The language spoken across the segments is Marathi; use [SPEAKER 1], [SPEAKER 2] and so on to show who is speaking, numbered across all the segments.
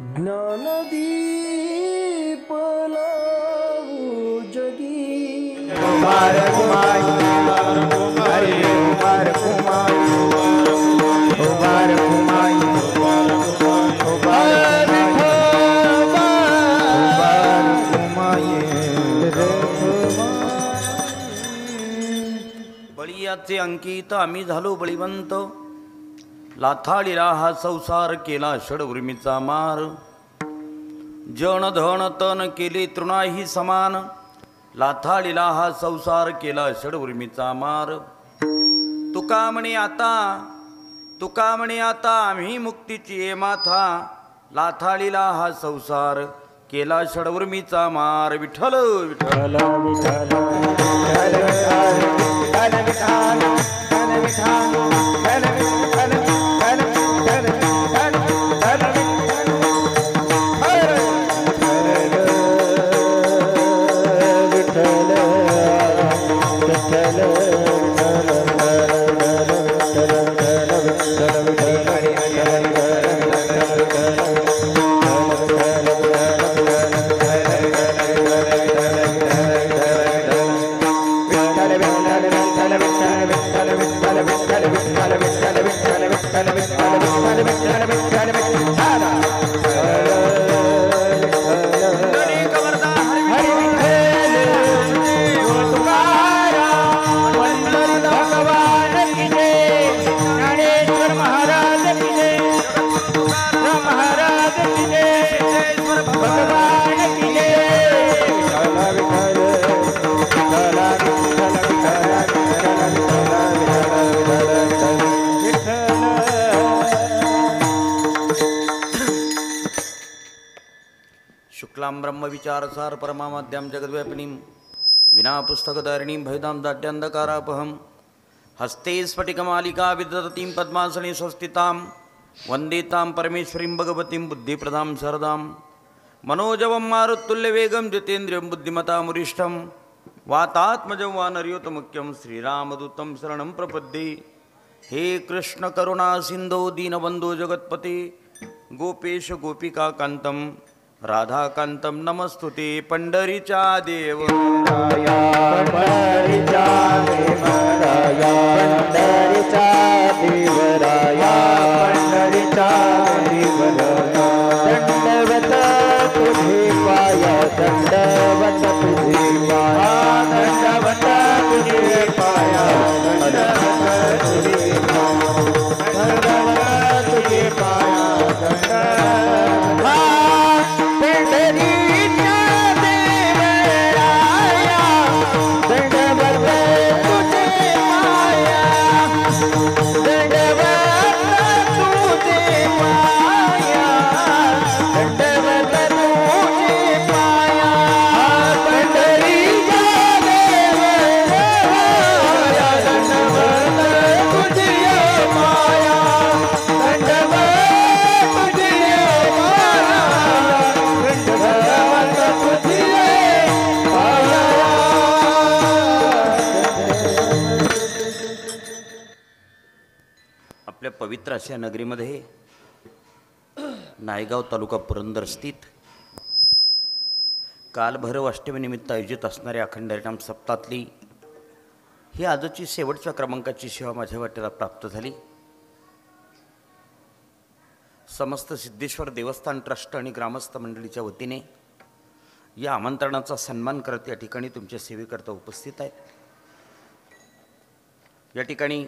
[SPEAKER 1] ज्ञानदीप लावू जगी
[SPEAKER 2] कुमार कुमारी हरे कुमार कुमारी कुमार कुमारी
[SPEAKER 3] बळीयाचे अंकित आम्ही झालो बळीवंत, लाथाळीला हा संसार केला षडउर्मीचा मार. जन धन तन केले तृणाही समान, लाथाळीला हा संसार केला षडउर्मीचा मार. तुका म्हणे आता आम्ही मुक्तीची ये माथा, लाथाळीला हा संसार केला षडउर्मीचा मार. विठ्ठल विठ्ठल शुक्लां ब्रह्मविचारसार परमाद्यां जगद्व्यापिनीं विना पुस्तकधारिणीं भयदां दाट्यान्धकारापहं हस्ते स्फटिकमालिका विदधतीं पद्मासने संस्थितां वन्दे तां परमेश्वरीं भगवतीं बुद्धिप्रदां शरदां. मनोजवं मारुत्तुल्यवेगं जितेन्द्रियं बुद्धिमतामुरिष्ठं वातात्मजं वानर्योतमुख्यं श्रीरामदूतं शरणं प्रपद्ये. हे कृष्ण करुणा सिन्धो दीनबन्धो जगत्पते गोपेश गोपिकान्तं राधाकान्तं नमस्तुते. पंढरीचा देवराया
[SPEAKER 2] पंढरीचा देवराया पंढरीचा देवराया पंढरीचा देवराया दंडवत तुझे पाया दंडवत तुझे पाया दंडवत तुझे पाया दंडवत तुझे पाया दंडवत तुझे पाया
[SPEAKER 3] पवित्र अशा नगरीमध्ये नायगाव तालुका पुरंदर स्थित कालभैरव अष्टमीनिमित्त आयोजित असणाऱ्या अखंड हरिनाम सप्ताहातली ही आजची शेवटच्या क्रमांकाची सेवा माझ्या वाटेला प्राप्त झाली. समस्त सिद्धेश्वर देवस्थान ट्रस्ट आणि ग्रामस्थ मंडळीच्या वतीने या आमंत्रणाचा सन्मान करत या ठिकाणी तुमच्या सेवेकरता उपस्थित आहेत. या ठिकाणी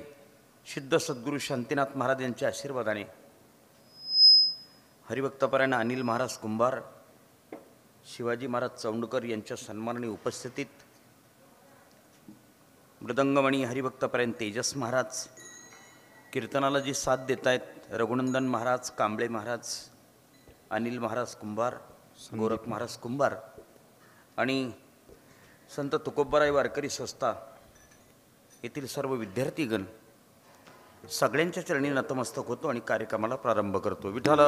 [SPEAKER 3] सिद्ध सद्गुरू शांतीनाथ महाराज यांच्या आशीर्वादाने हरिभक्तपरायण अनिल महाराज कुंभार, शिवाजी महाराज चौंडकर यांच्या सन्मानाने उपस्थितीत मृदंगमणी हरिभक्तपरायण तेजस महाराज, कीर्तनाला जी साथ देत आहेत रघुनंदन महाराज, कांबळे महाराज, अनिल महाराज कुंभार, गोरख महाराज कुंभार आणि संत तुकोबाराय वारकरी संस्था येथील सर्व विद्यार्थीगण सगळ्यांच्या चरणी नतमस्तक होतो आणि कार्यक्रमाला प्रारंभ करतो. विठ्ठल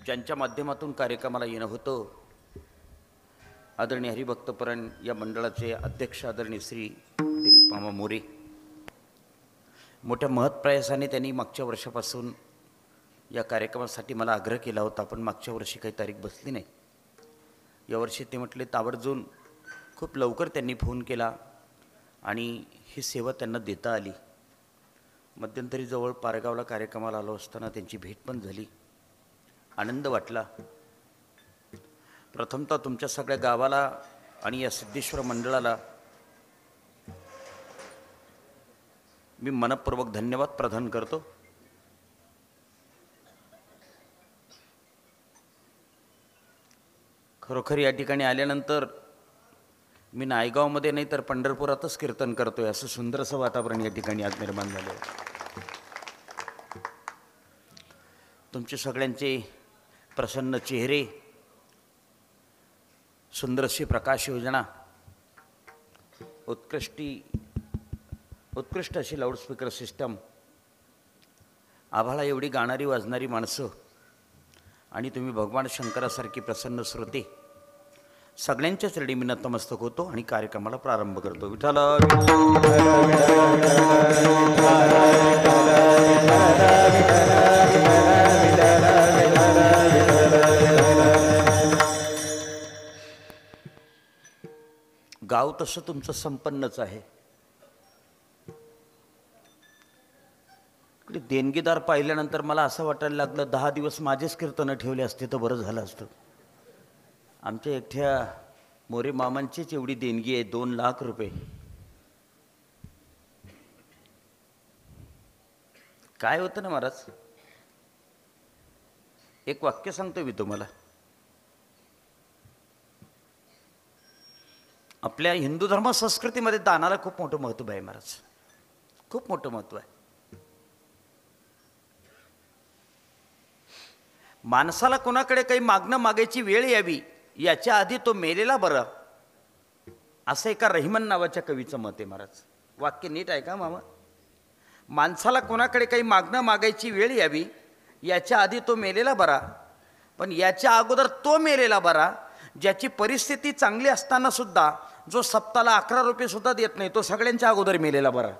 [SPEAKER 3] ज्यांच्या माध्यमातून कार्यक्रमाला येणं होतं आदरणीय हरिभक्तपरायण या मंडळाचे अध्यक्ष आदरणीय श्री दिलीप मामा मोरे, मोठ्या महत्प्रयासाने त्यांनी मागच्या वर्षापासून या कार्यक्रमासाठी मला आग्रह केला होता, पण मागच्या वर्षी काही तारीख बसली नाही. यावर्षी ते म्हटले ताबडजोन खूप लवकर त्यांनी फोन केला आणि ही सेवा त्यांना देता आली. मध्यंतरी जवळ पारगावला कार्यक्रमाला आलो असताना त्यांची भेट पण झाली. आनंद वाटला. प्रथमतः तुमच्या सगळ्या गावाला आणि या सिद्धेश्वर मंडळाला मी मनपूर्वक धन्यवाद प्रदान करतो. खरोखर या ठिकाणी आल्यानंतर मी नायगावमध्ये नाही तर पंढरपुरातच कीर्तन करतोय, असं सुंदरसं वातावरण या ठिकाणी आज निर्माण झालं. तुमचे सगळ्यांचे प्रसन्न चेहरे, सुंदरशी प्रकाश योजना, उत्कृष्ट अशी लाऊडस्पीकर सिस्टम, आभाळा एवढी गाणारी वाजणारी माणसं आणि तुम्ही भगवान शंकरासारखी प्रसन्न श्रोते, सगळ्यांच्याच चरणी मी नतमस्तक होतो आणि कार्यक्रमाला प्रारंभ करतो. विठ्ठल गाव तसं तुमचं संपन्नच आहे. देणगीदार पाहिल्यानंतर मला असं वाटायला लागलं 10 दिवस माझेच कीर्तनं ठेवले असते तर बरं झालं असतं. आमच्या एकट्या मोरे मामांचीच एवढी देणगी आहे, 2 लाख रुपये. काय होतं ना महाराज, एक वाक्य सांगतो मी तुम्हाला. आपल्या हिंदू धर्म संस्कृतीमध्ये दानाला खूप मोठं महत्त्व आहे महाराज, खूप मोठं महत्त्व आहे. माणसाला कोणाकडे काही मागणं मागायची वेळ यावी याच्या आधी तो मेलेला बरा, असं एका रहिमन नावाच्या कवीचं मत आहे महाराज. वाक्य नीट आहे का मामा? माणसाला कोणाकडे काही मागणं मागायची वेळ यावी याच्या आधी तो मेलेला बरा, पण याच्या अगोदर तो मेलेला बरा ज्याची परिस्थिती चांगली असताना सुद्धा जो सप्ताला 11 रुपये सुद्धा देत नाही, तो सगळ्यांच्या अगोदर मेलेला बरा.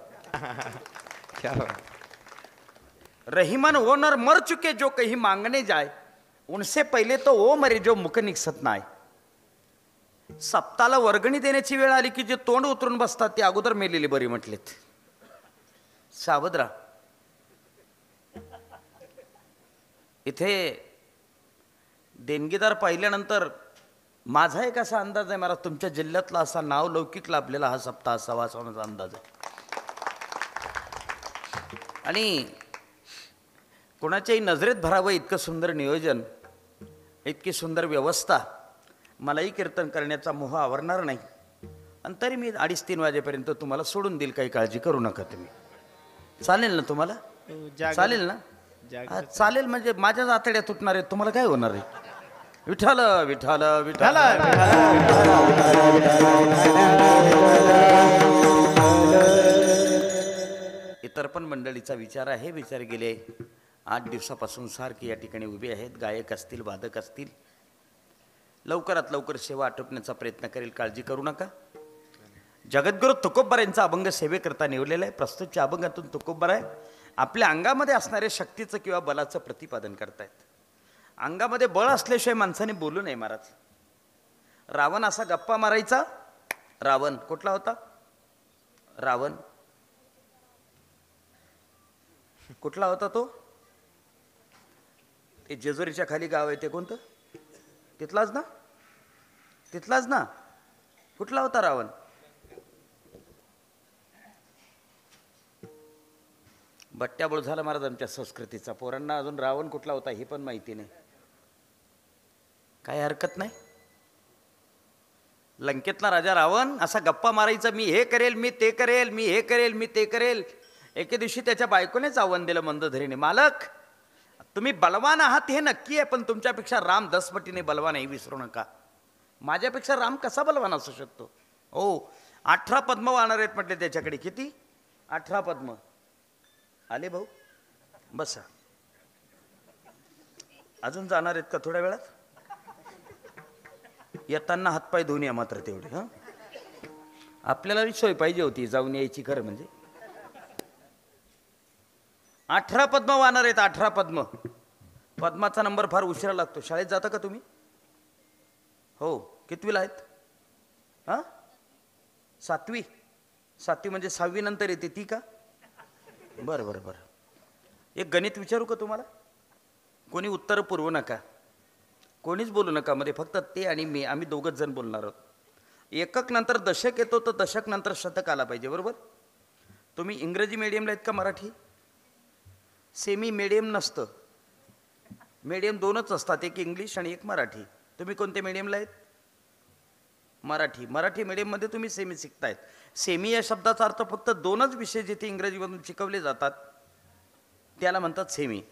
[SPEAKER 3] रहीमन ओनर मर चुके जो कहीं मांगने जाए, उनसे पहिले तो वो मरे जो मुख निकसत नाही. सप्ताला वर्गणी देण्याची वेळ आली की जे तोंड उतरून बसतात ते अगोदर मेलेले बरी म्हटलेत. सावध राहा. इथे देणगीदार पाहिल्यानंतर माझा एक असा अंदाज आहे मला, तुमच्या जिल्ह्यातला असा नाव लौकिक लाभलेला हा सप्ताह असावा असा माझा अंदाज आहे. आणि कोणाच्याही नजरेत भरावं इतकं सुंदर नियोजन, इतकी सुंदर व्यवस्था, मलाही कीर्तन करण्याचा मोह आवरणार नाही. आणि तरी मी 2:30-3 वाजेपर्यंत तुम्हाला सोडून देईल, काही काळजी करू नका तुम्ही. चालेल ना तुम्हाला? चालेल ना? चालेल. म्हणजे माझ्याच आतड्या तुटणार आहेत, तुम्हाला काय होणार आहे? विठ्ठल विठ्ठल विठ्ठल. इतर पण मंडळीचा विचार आहे, विचार गेले 8 दिवसापासून सारखे या ठिकाणी उभे आहेत. गायक असतील, वादक असतील. लवकरात लवकर सेवा आटोपण्याचा प्रयत्न करेल, काळजी करू नका. जगद्गुरु तुकोबराय यांचा अभंग सेवेकरता निवडलेला आहे. प्रस्तुतच्या अभंगातून तुकोबराय आपल्या अंगामध्ये असणाऱ्या शक्तीचं किंवा बलाचं प्रतिपादन करतायत. अंगामध्ये बळ असल्याशिवाय माणसाने बोलू नये महाराज. रावण असा गप्पा मारायचा. रावण कुठला होता? रावण कुठला होता तो? ते जेजुरीच्या खाली गाव आहे ते कोणतं? तिथलाच ना? तिथलाच ना? कुठला होता रावण? बट्ट्याबोळ झाला महाराज आमच्या संस्कृतीचा. पोरांना अजून रावण कुठला होता हे पण माहिती नाही. काय हरकत नाही. लंकेतला राजा रावण असा गप्पा मारायचा, मी हे करेल, मी ते करेल, मी हे करेल, मी ते करेल. एके दिवशी त्याच्या बायकोनेच आव्हान दिलं मंदधरीने, मालक तुम्ही बलवान आहात हे नक्की आहे, पण तुमच्यापेक्षा राम 10 पटीने बलवान आहे, विसरू नका. माझ्यापेक्षा राम कसा बलवान असू शकतो? हो, 18 पद्म वाहणार आहेत म्हटले त्याच्याकडे. किती? 18 पद्म. आले भाऊ, बसा. अजून जाणार आहेत का थोड्या वेळात? येताना हातपाय धुवून या मात्र तेवढे. हां, आपल्याला सोय पाहिजे होती जाऊन यायची खरं म्हणजे. 18 पद्म वाहणार आहेत. 18 पद्म. पद्माचा नंबर फार उशिरा लागतो. शाळेत जाता का तुम्ही? हो. कितवीला आहेत? हां, 7वी. 7वी म्हणजे 6वी नंतर येते ती का? बरं बरं बरं. एक गणित विचारू का तुम्हाला? कोणी उत्तर पुरवू नका, कोणीच बोलू नका. मध्ये फक्त ते आणि मी, आम्ही दोघंच जण बोलणार आहोत. एकक नंतर दशक येतो तर दशक नंतर शतक आला पाहिजे. बरोबर? तुम्ही इंग्रजी मीडियमला आहेत का मराठी? सेमी मीडियम नसतं, मीडियम 2च असतात, एक इंग्लिश आणि एक मराठी. तुम्ही कोणत्या मीडियमला आहेत? मराठी. मराठी मीडियममध्ये तुम्ही सेमी शिकतायत. सेमी या शब्दाचा अर्थ फक्त 2च विषय जिथे इंग्रजीमधून शिकवले जातात त्याला म्हणतात सेमी,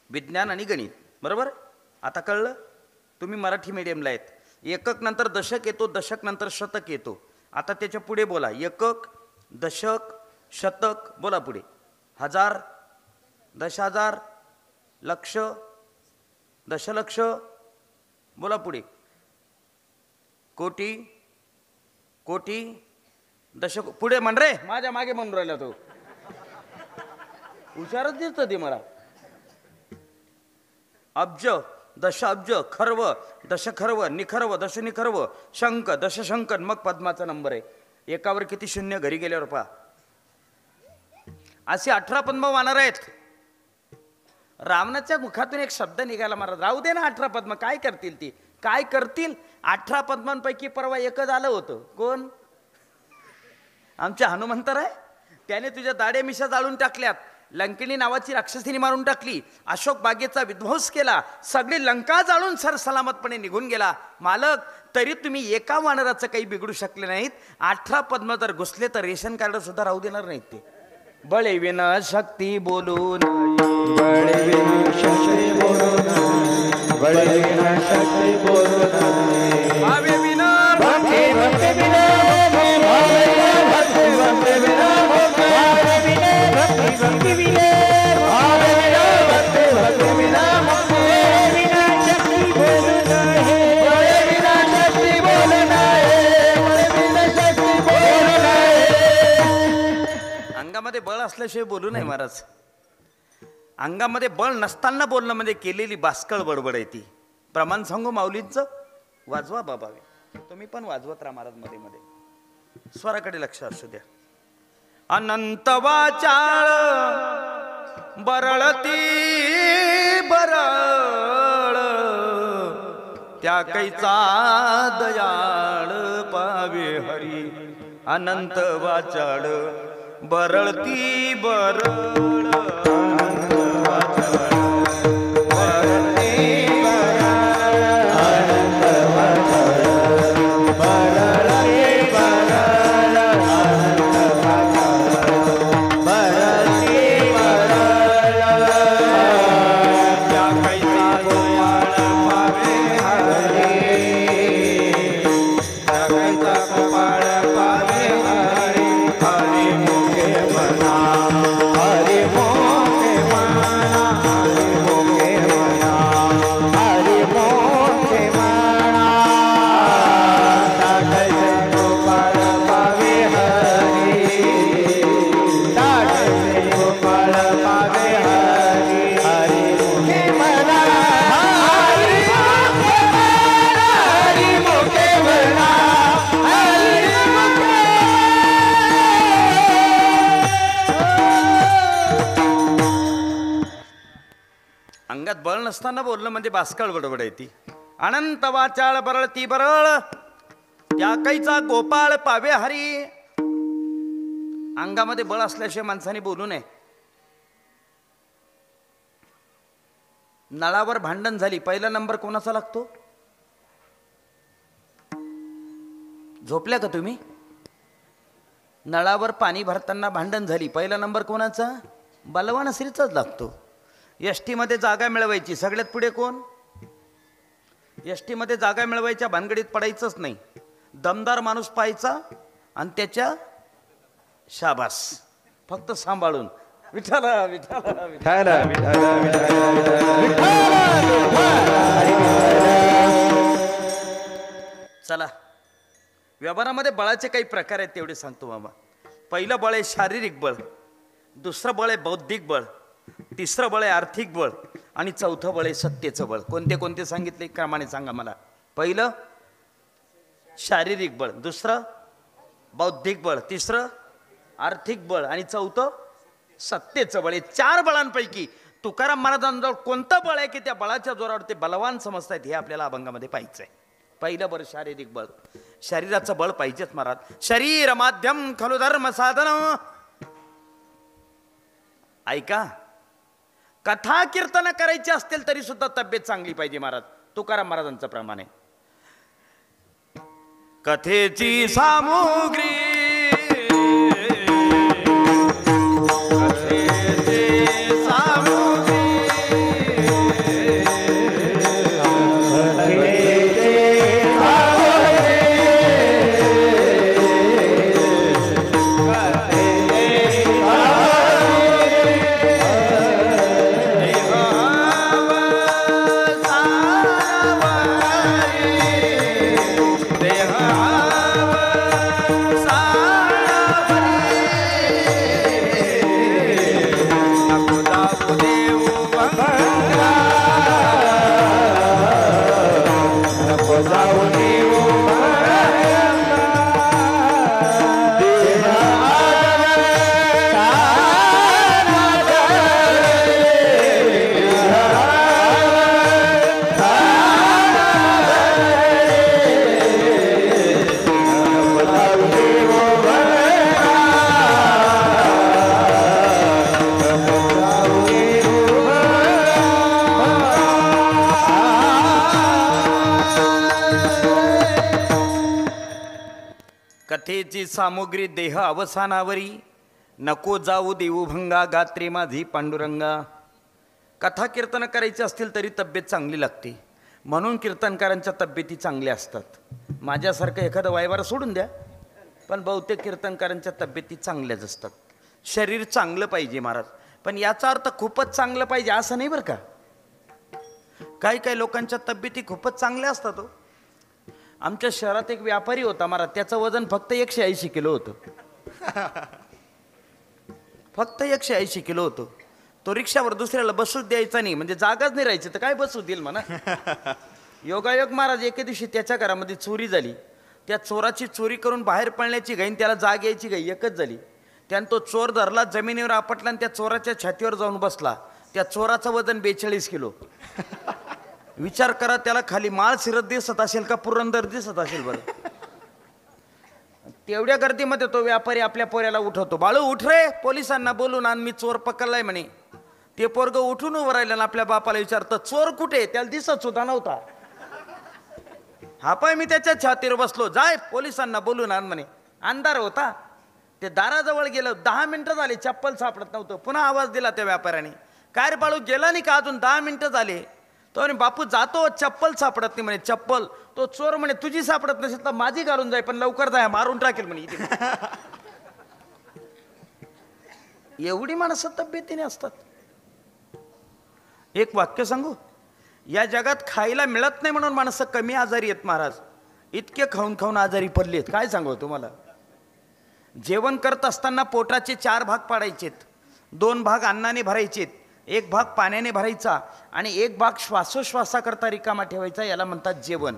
[SPEAKER 3] विज्ञान आणि गणित. बरोबर? आता कळलं? तुम्ही मराठी मीडियमला आहेत. एकक नंतर दशक येतो, दशक नंतर शतक येतो. आता त्याच्या पुढे बोला. एकक, दशक, शतक. बोला पुढे. हजार, 10,000, लक्ष, दशलक्ष. बोला पुढे. कोटी, कोटी, दशक. पुढे म्हण रे, माझ्या मागे म्हणून राहिला तो. हुशारच दिसतं ते मला. अब्ज, दशाब्ज, खर्व, दशखर्व, निखर्व, दशनिखर्व, शंख, दशशंकन. मग पद्माचा नंबर आहे. एकावर किती शून्य घरी गेल्यावर पहा. असे 18 पद्म वाहणार आहेत. रावणाच्या मुखातून एक शब्द निघाला, महाराज राहू दे ना 18 पद्म, काय करतील ती, काय करतील. 18 पद्मांपैकी परवा एकच आलं होतं. कोण? आमच्या हनुमंतराय. त्याने तुझ्या दाढे मिशा जाळून टाकल्यात. लंकिणी नावाची राक्षसीने मारून टाकली. अशोक बागेचा विध्वंस केला. सगळी लंका जाळून सरसलामतपणे निघून गेला. मालक, तरी तुम्ही एका वानराचं काही बिघडू शकले नाहीत. 18 पद्म जर घुसले तर रेशन कार्ड सुद्धा राहू देणार नाहीत ते. बळे विना शक्ती बोलून,
[SPEAKER 2] बळे विना शक्ती बोलून, बळे विना शक्ती बोलून,
[SPEAKER 3] भावे विना
[SPEAKER 2] भक्ती भक्ती विना, भावे भक्ती भक्ती विना, भावे विना भक्ती भक्ती विना, भावे विना भक्ती भक्ती विना, बळे विना शक्ती बोलून आहे, बळे विना शक्ती बोलून आहे, बळे विना शक्ती बोलून आहे.
[SPEAKER 3] अंगामध्ये बळ असल्याशिवाय बोलू नये महाराज. अंगामध्ये बळ नसताना बोलणं म्हणजे केलेली बास्कळ बडबड आहे ती. प्रमाण सांगू माऊलींचं? वाजवा बाबा, तुम्ही पण वाजवत राहा महाराज. मध्ये मध्ये स्वराकडे लक्ष असू द्या. अनंत वाचाळ बरळती बरळ, त्या कैचा दयाळ पावे हरी. अनंत वाचाळ बरळती बरळ, अनंत वाचाळ बरळती बरळ, अनंत वाचाळ बरळती बरळ, अनंत वाचाळ बरळती बरळ, त्या कैचा गोपाळ पावे हरी, त्या कैचा गोपाळ पावे हरी. हरी मुखे म्हणा, हरी मुखे म्हणा, हरी मुखे म्हणा, हरी मुखे म्हणा, टाकायचे गोपाळ पावे हरी, टाकायचे गोपाळ पावे हरी. हरी मुखे म्हणा, हरी मुखे म्हणा, हरी मुखे म्हणा, हरी मुखे. अंगात बळ नसताना बोलणं म्हणजे बास्कळ बडबड आहे ती. अनंत वाचाळ बरळती बरळ, त्या कैचा गोपाळ पावे हरी. अंगामध्ये बळ असल्याशिवाय माणसाने बोलू नये. नळावर भांडण झाली, पहिला नंबर कोणाचा लागतो? झोपल्या का तुम्ही? नळावर पाणी भरताना भांडण झाली, पहिला नंबर कोणाचा? बलवान स्त्रीचाच लागतो. एसटी मध्ये जागा मिळवायची, सगळ्यात पुढे कोण? एसटी मध्ये जागा मिळवायच्या भानगडीत पडायचंच नाही. दमदार माणूस पाहायचा आणि त्याच्या शाबास, फक्त सांभाळून. विठाला विठाला विठाला चला, व्यवहारामध्ये बळाचे काही प्रकार आहेत तेवढे सांगतो मामा. पहिलं बळ आहे शारीरिक बळ, दुसरं बळ आहे बौद्धिक बळ, तिसरं बळ आहे आर्थिक बळ आणि चौथं बळ आहे सत्तेचं बळ. कोणते कोणते सांगितले क्रमाने सांगा मला. पहिलं शारीरिक बळ, दुसरं बौद्धिक बळ, तिसरं आर्थिक बळ आणि चौथं सत्तेचं बळ. हे 4 बळांपैकी तुकाराम महाराजांजवळ कोणतं बळ आहे की त्या बळाच्या जोरावर ते बलवान समजतायत हे आपल्याला अभंगामध्ये पाहिजे. पहिलं बळ शारीरिक बळ. शरीराचं बळ पाहिजेच महाराज. शरीर माध्यम खलु धर्म साधन. ऐका, कथा कीर्तन करायची असतील तरी सुद्धा तब्येत चांगली पाहिजे महाराज. तुकाराम महाराजांचं प्रमाण आहे. कथेची सामुग्री कथेची सामुग्री देह अवसानावरी. नको जाऊ देऊभंगा गात्रे माझी पांडुरंगा. कथा कीर्तन करायची असतील तरी तब्येत चांगली लागते. म्हणून कीर्तनकारांच्या तब्येती चांगल्या असतात. माझ्यासारखं एखादं वायवार सोडून द्या, पण बहुतेक कीर्तनकारांच्या तब्येती चांगल्याच असतात. शरीर चांगलं पाहिजे महाराज, पण याचा अर्थ खूपच चांगलं पाहिजे असं नाही बरं का. काही काही लोकांच्या तब्येती खूपच चांगल्या असतात हो. आमच्या शहरात एक व्यापारी होता महाराज, त्याचं वजन फक्त 180 किलो होतं. फक्त 180 किलो होतं. तो रिक्षावर दुसऱ्याला बसूच द्यायचा नाही, म्हणजे जागाच नाही राहायची तर काय बसू देईल म्हणा. योगायोग महाराज, एके दिवशी त्याच्या घरामध्ये चोरी झाली. त्या चोराची चोरी करून बाहेर पडण्याची घाईन त्याला जाग यायची घाई एकच झाली. त्यानं तो चोर धरला, जमिनीवर आपटला आणि त्या चोराच्या छातीवर जाऊन बसला. त्या चोराचं वजन 42 किलो. विचार करा, त्याला खाली माळ शिरत दिसत असेल का पुरंदर दिसत असेल बरं. तेवढ्या गर्दीमध्ये तो व्यापारी आपल्या पोऱ्याला उठवतो. बाळू उठ रे, पोलिसांना बोलून आण, मी चोर पकडलाय म्हणे. ते पोरग उठून उभं राहिलं, आपल्या बापाला विचारतं चोर कुठे, त्याला दिसत सुद्धा नव्हता. हा पाय मी त्याच्या छातीवर बसलो, जाय पोलिसांना बोलून आण म्हणे. अंधार होता. ते दाराजवळ गेलं, 10 मिनिटं झाली, चप्पल सापडत नव्हतं. पुन्हा आवाज दिला त्या व्यापाऱ्याने, काय रे बाळू गेला नाही का, अजून 10 मिनिटं झाले. तो म्हणे बापू जातो, चप्पल सापडत नाही म्हणे. चप्पल, तो चोर म्हणे तुझी सापडत नसेल तर माझी घालून जाय, पण लवकर जाय, मारून टाकेल म्हणे. एवढी माणसं तब्येतीने असतात. एक वाक्य सांगू, या जगात खायला मिळत नाही म्हणून माणसं कमी आजारी आहेत महाराज. इतके खाऊन खाऊन आजारी पडलेत, काय सांगू तुम्हाला. जेवण करत असताना पोटाचे 4 भाग पाडायचेत. 2 भाग अन्नाने भरायचेत, 1 भाग पाण्याने भरायचा आणि 1 भाग श्वासोश्वासाकरता रिकामा ठेवायचा. याला म्हणतात जेवण.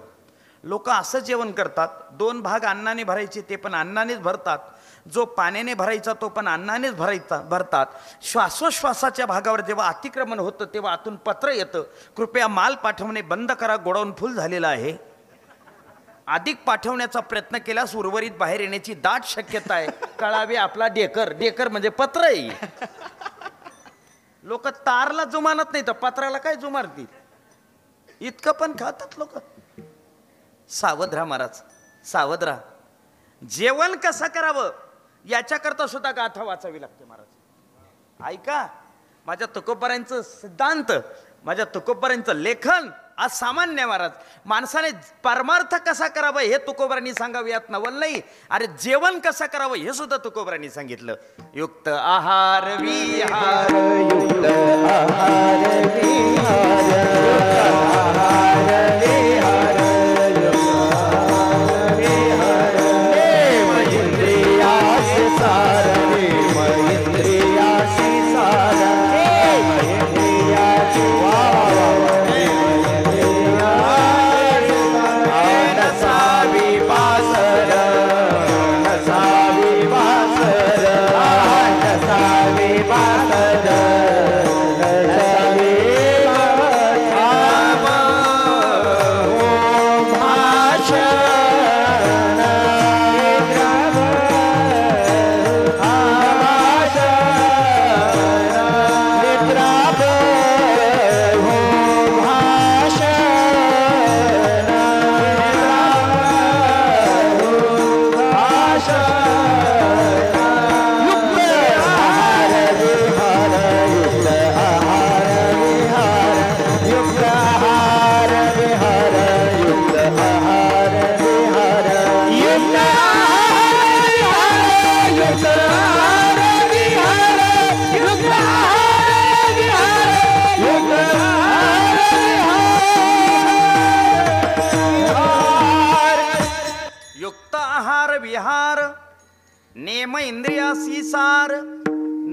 [SPEAKER 3] लोक असं जेवण करतात, 2 भाग अन्नाने भरायचे ते पण अन्नानेच भरतात, जो पाण्याने भरायचा तो पण अन्नानेच भरतात. श्वासोश्वासाच्या भागावर जेव्हा अतिक्रमण होतं तेव्हा आतून पत्र येतं, कृपया माल पाठवणे बंद करा, गोडाऊन फुल झालेला आहे. अधिक पाठवण्याचा प्रयत्न केल्यास उर्वरित बाहेर येण्याची दाट शक्यता आहे. कळावे आपला डेकर. डेकर म्हणजे पत्र आहे. लोक तारला जुमानत नाही तर पत्राला काय जुमारतील. इतकं पण खातात लोक. सावध राहा महाराज, सावध राहा. जेवण कसं करावं याच्याकरता सुद्धा गाथा वाचावी लागते महाराज. ऐका, माझ्या तुकोबारांचं सिद्धांत, माझ्या तुकोबारांचं लेखन आज सामान्य महाराज. माणसाने परमार्थ कसा करावा हे तुकोबारांनी सांगावं यात नवल नाही. अरे जेवण कसं करावं हे सुद्धा तुकोबारांनी सांगितलं. युक्त आहार विहार, युक्त आहार विहार,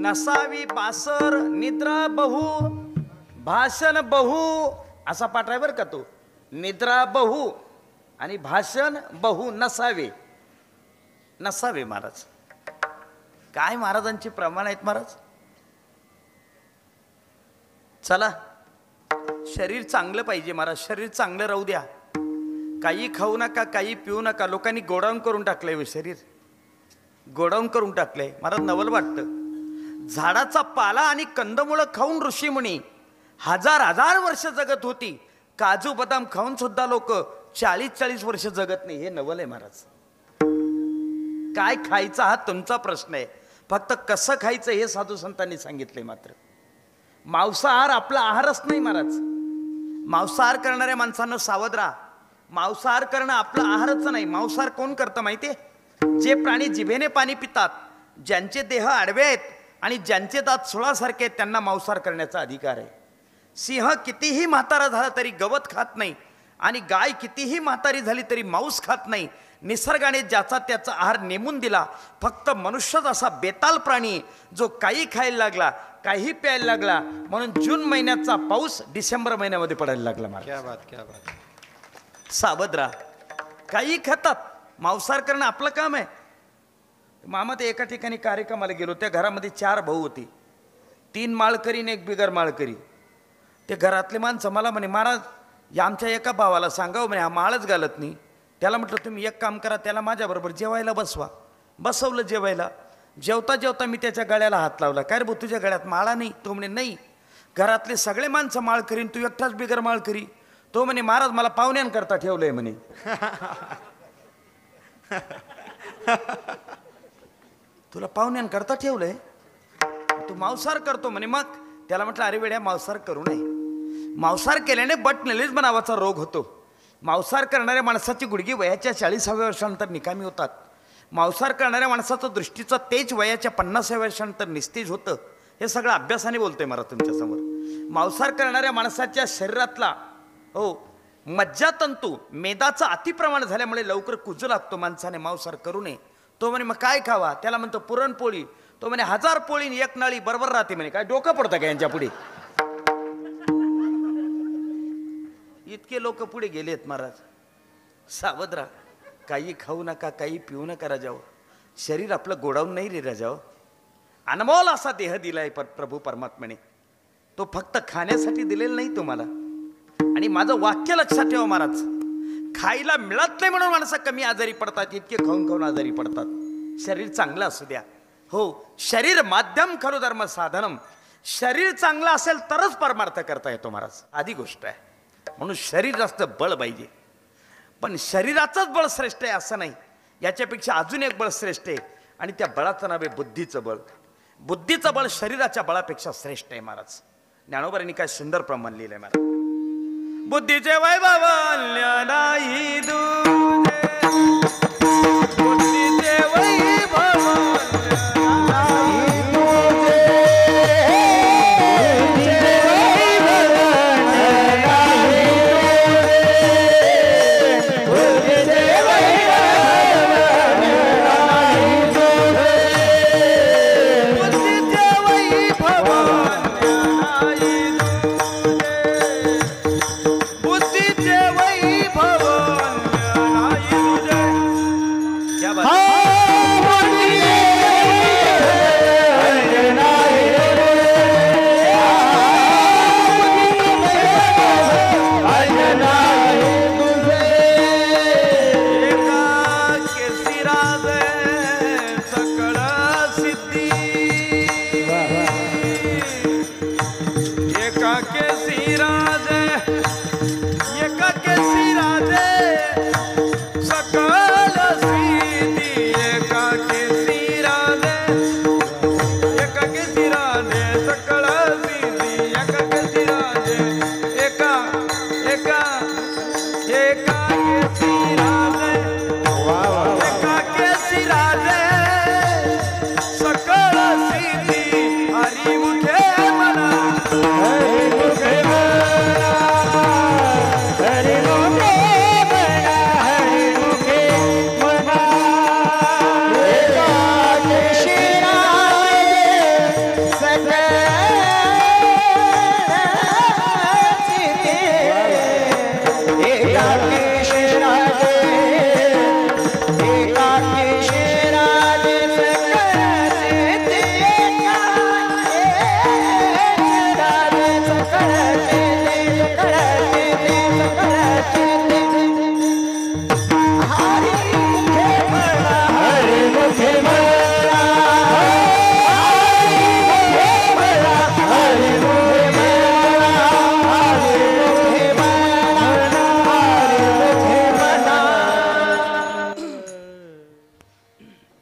[SPEAKER 3] नसावी बासर निद्रा बहु भाषण बहु असा पाठ आहे बरं का तो. निद्रा बहु आणि भाषण बहु नसावे. नसावे महाराज. काय महाराजांची प्रमाण आहेत महाराज. चला शरीर चांगलं पाहिजे महाराज. शरीर चांगलं राहू द्या. काही खाऊ नका, काही पिऊ नका. लोकांनी गोडाऊन करून टाकलंय शरीर. गोडाऊन करून टाकलंय महाराज. नवल वाटतं. झाडाचा पाला आणि कंदमुळं खाऊन ऋषीमुनी हजार हजार वर्ष जगत होती. काजू बदाम खाऊन सुद्धा लोक 40-40 वर्ष जगत नाही. हे नवल आहे महाराज. काय खायचा हा तुमचा प्रश्न आहे. फक्त कसं खायचं हे साधू संतांनी सांगितले. मात्र मांसाहार आपला आहारच नाही महाराज. मांसाहार करणाऱ्या माणसांना सावध राहा. मांसाहार करणं आपला आहारच नाही. मांसाहार कोण करतं माहितीये? जे प्राणी जिभेने पाणी पितात, ज्यांचे देह आडवे आहेत आणि ज्यांचे दात सुळासारखे आहेत, त्यांना मांसाहार करण्याचा अधिकार आहे. सिंह कितीही म्हातारा झाला तरी गवत खात नाही आणि गाय कितीही म्हातारी झाली तरी मांस खात नाही. निसर्गाने ज्याचा त्याचा आहार नेमून दिला. फक्त मनुष्यच असा बेताल प्राणी जो काही खायला लागला, काही प्यायला लागला. म्हणून जून महिन्याचा पाऊस डिसेंबर महिन्यामध्ये पडायला लागला. मला सावध राहा. काही खातात. मांसाहार करणं आपलं काम आहे. मामा ते एका ठिकाणी कार्यक्रमाला गेलो. त्या घरामध्ये 4 भाऊ होती. 3 माळकरी आणि 1 बिगर माळकरी. ते घरातले माणसं मला म्हणे, महाराज या आमच्या एका भावाला सांगावं म्हणे, हा माळच घालत नाही. त्याला म्हटलं तुम्ही एक काम करा, त्याला माझ्याबरोबर जेवायला बसवा. बसवलं जेवायला. जेवता जेवता मी त्याच्या गळ्याला हात लावला. काय रे भाऊ तुझ्या गळ्यात माळा नाही? तो म्हणे नाही. घरातले सगळे माणसं माळ करीन, तू एकटाच बिगर माळ करी. तो म्हणे महाराज मला पाहुण्यांकरता ठेवलंय म्हणे. तुला पाहुण्यांकरता ठेवलंय, तू मांसाहार करतो म्हणे. मग त्याला म्हटलं अरे वेड्या मांसाहार करू नये. मांसाहार केल्याने बटनलिझम नावाचा रोग होतो. मांसाहार करणाऱ्या माणसाची गुडघी वयाच्या 40व्या वर्षानंतर निकामी होतात. मांसाहार करणाऱ्या माणसाचं दृष्टीचं तेज वयाच्या 50व्या वर्षानंतर निस्तेज होतं. हे सगळं अभ्यासाने बोलतोय मला तुमच्यासमोर. मांसाहार करणाऱ्या माणसाच्या शरीरातला मज्जातंतू मेदाचं अतिप्रमाण झाल्यामुळे लवकर कुजू लागतो. माणसाने मांसाहार करू नये. तो म्हणे मग काय खावा? त्याला म्हणतो पुरणपोळी. तो म्हणे 1000 पोळी 1 नळी बरोबर राहते म्हणे. काय डोकं पडतं का यांच्या पुढे? इतके लोक पुढे गेलेत महाराज. सावध राहा. काही खाऊ नका, काही पिऊ नका राजाओ. शरीर आपलं गोडाऊन नाही रे राजाओ. अनमोल असा देह दिलाय प्रभू परमात्म्याने. तो फक्त खाण्यासाठी दिलेला नाही तुम्हाला. आणि माझं वाक्य लक्षात ठेवा महाराज. खायला मिळत नाही म्हणून माणसं कमी आजारी पडतात. इतके खाऊन खाऊन आजारी पडतात. शरीर चांगलं असू द्या. हो, शरीर माध्यम खरो धर्म साधनम. शरीर चांगलं असेल तरच परमार्थ करता येतो महाराज. आधी गोष्ट आहे. म्हणून शरीर जास्त बळ पाहिजे. पण शरीराचंच बळ श्रेष्ठ आहे असं नाही. याच्यापेक्षा अजून एक बळ श्रेष्ठ आहे आणि त्या बळाचं नाव आहे बुद्धीचं बळ. बुद्धीचं बळ शरीराच्या बळापेक्षा श्रेष्ठ आहे महाराज. ज्ञानोबांनी काय सुंदर प्रमाण लिहिलंय महाराज. बुद्धीचे वैभव नाही दुजे, बुद्धीचे वैभव नाही दुजे, बुद्धीचे वैभव नाही दुजे, बुद्धीचे वैभव नाही बुद्धीचे वैभव नाही तुझे. क्या बात है?
[SPEAKER 2] एकाकी शेराजे सकळचे ते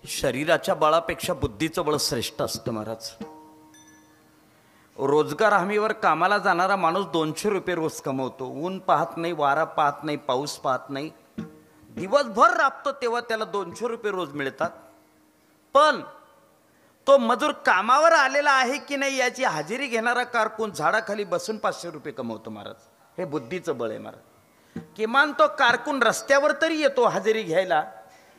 [SPEAKER 3] शरीराच्या बळापेक्षा बुद्धीचं बळ श्रेष्ठ असतं महाराज. रोजगार हमीवर कामाला जाणारा माणूस 200 रुपये रोज कमवतो. ऊन पाहत नाही, वारा पाहत नाही, पाऊस पाहत नाही, दिवसभर राबतो तेव्हा त्याला 200 रुपये रोज मिळतात. पण तो मजूर कामावर आलेला आहे की नाही याची हजेरी घेणारा कारकून झाडाखाली बसून 500 रुपये कमवतो महाराज. हे बुद्धीचं बळ आहे महाराज. किमान तो कारकून रस्त्यावर तरी येतो हजेरी घ्यायला.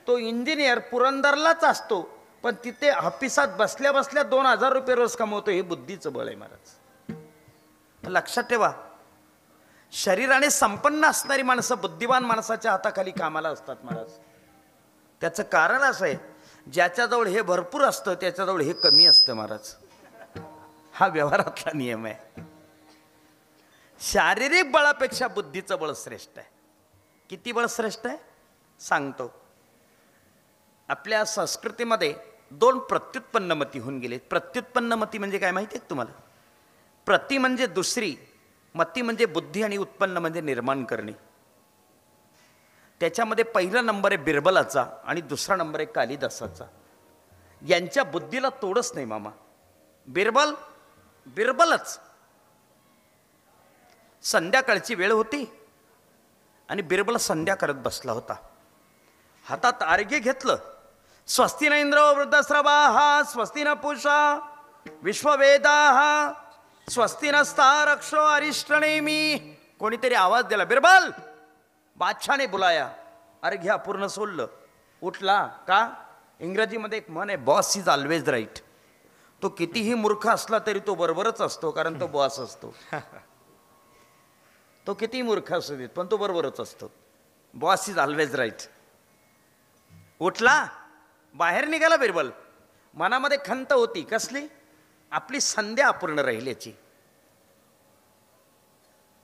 [SPEAKER 3] तो इंजिनियर पुरंदरलाच असतो पण तिथे ऑफिसात बसल्या बसल्या 2000 रुपये रोज कमवतो. हे बुद्धीचं बळ आहे महाराज. लक्षात ठेवा, शरीराने संपन्न असणारी माणसं बुद्धिवान माणसाच्या हाताखाली कामाला असतात महाराज. त्याचं कारण असं आहे, ज्याच्याजवळ हे भरपूर असतं त्याच्याजवळ हे कमी असतं महाराज. हा व्यवहारातला नियम आहे. शारीरिक बळापेक्षा बुद्धीचं बळ श्रेष्ठ आहे. किती बळ श्रेष्ठ आहे सांगतो. आपल्या संस्कृतीमध्ये 2 प्रत्युत्पन्न मती होऊन गेले. प्रत्युत्पन्न मती म्हणजे काय माहिती आहे तुम्हाला? प्रति म्हणजे दुसरी, मती म्हणजे बुद्धी आणि उत्पन्न म्हणजे निर्माण करणे. त्याच्यामध्ये पहिला नंबर आहे बिरबलाचा आणि दुसरा नंबर आहे कालिदासाचा. यांच्या बुद्धीला तोडच नाही मामा. बिरबलच. संध्याकाळची वेळ होती आणि बिरबल संध्या करत बसला होता. हातात अर्घ्य घेतलं. स्वस्ति न इंद्रो वृद्धस्रवाः स्वस्ति न पूषा विश्ववेदाः स्वस्ति नस्तारक्षो अरिष्टनेमी. कोणीतरी आवाज दिला, बिरबल. बादशाहने बुलाया. अर्घ्य पूर्ण सोडलं. उठला. का? इंग्रजीमध्ये एक म्हण आहे, बॉस इज ऑलवेज राईट. तो कितीही मूर्ख असला तरी तो बरोबरच असतो, कारण तो बॉस असतो. तो कितीही मूर्ख असू देत पण तो बरोबरच असतो. Boss is always right. उठला, बाहेर निघाला बिरबल. मनामध्ये खंत होती. कसली? आपली संध्या अपूर्ण राहिल्याची.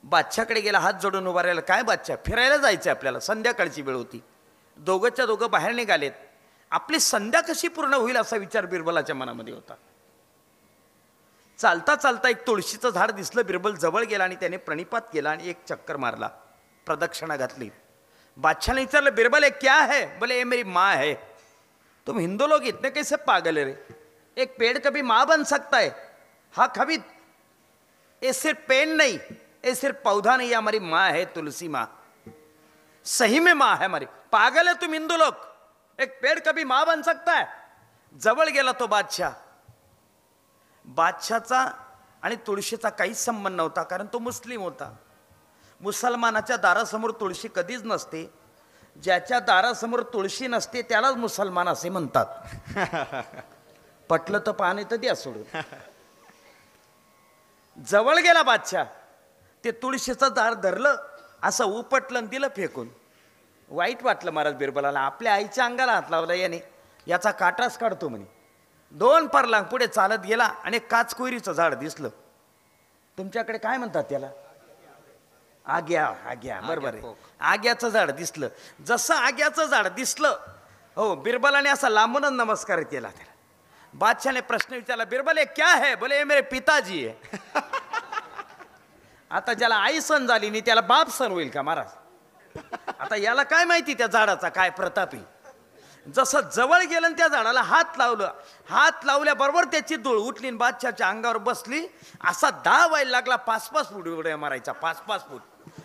[SPEAKER 3] बादशाकडे गेला, हात जोडून उभा राहिला. काय बादशाह, फिरायला जायचं आपल्याला, संध्याकाळची वेळ होती. दोघंच्या दोघं बाहेर निघालेत. आपली संध्या कशी पूर्ण होईल असा विचार बिरबलाच्या मनामध्ये होता. चालता चालता एक तुळशीचं झाड दिसलं. बिरबल जवळ गेला आणि त्याने प्रणिपात केला आणि एक चक्कर मारला, प्रदक्षिणा घातली. बादशाह ने विचारलं, बिरबल ये क्या है? बोले ये मेरी माँ है. तुम हिंदू लोग इतने कैसे पागल है रे? एक पेड़ कभी माँ बन सकता है? हाँ कभी. ये सिर्फ पेड़ नहीं, ये सिर्फ पौधा नहीं, हमारी माँ है, तुलसी माँ. सही में माँ है हमारी. पागल है तुम हिंदू लोग. एक पेड़ कभी माँ बन सकता है? जवळ गेला तो बादशाह. बादशाहचा आणि तुळशीचा काहीच संबंध नव्हता, कारण तो मुस्लिम होता. मुसलमानाच्या दारासमोर तुळशी कधीच नसते. ज्याच्या दारासमोर तुळशी नसते त्यालाच मुसलमान असे म्हणतात. पटलं तर पाणी तर द्या सोडून. जवळ गेला बादशाह. ते तुळशीचं झाड धरलं, असं उपटलं आणि दिलं फेकून. वाईट वाटलं महाराज बिरबलाला. आपल्या आईच्या अंगाला हात लावला याने, याचा काटाच काढतो म्हणे. 2 परलांग पुढे चालत गेला आणि काचकोयरीचं झाड दिसलं. तुमच्याकडे काय म्हणतात त्याला? आग्या. बरोबर आहे. आग्याचं झाड दिसलं. जसं आग्याचं झाड दिसलं, हो, बिरबलाने असा लांबूनच नमस्कार केला त्याला. बादशाहने प्रश्न विचारला, बिरबल ये क्या है? बोले ये मेरे पिताजी है. आता ज्याला आई सण झाली नाही त्याला बाप सण होईल का महाराज? आता याला काय माहिती त्या झाडाचा काय प्रताप आहे. जसं जवळ गेलं आणि त्या झाडाला हात लावलं. हात लावल्याबरोबर त्याची धूळ उठली आणि बादशाहच्या अंगावर बसली. असा 10 व्हायला लागला. 5-5 फूट उड्या मारायचा. 5-5 फूट.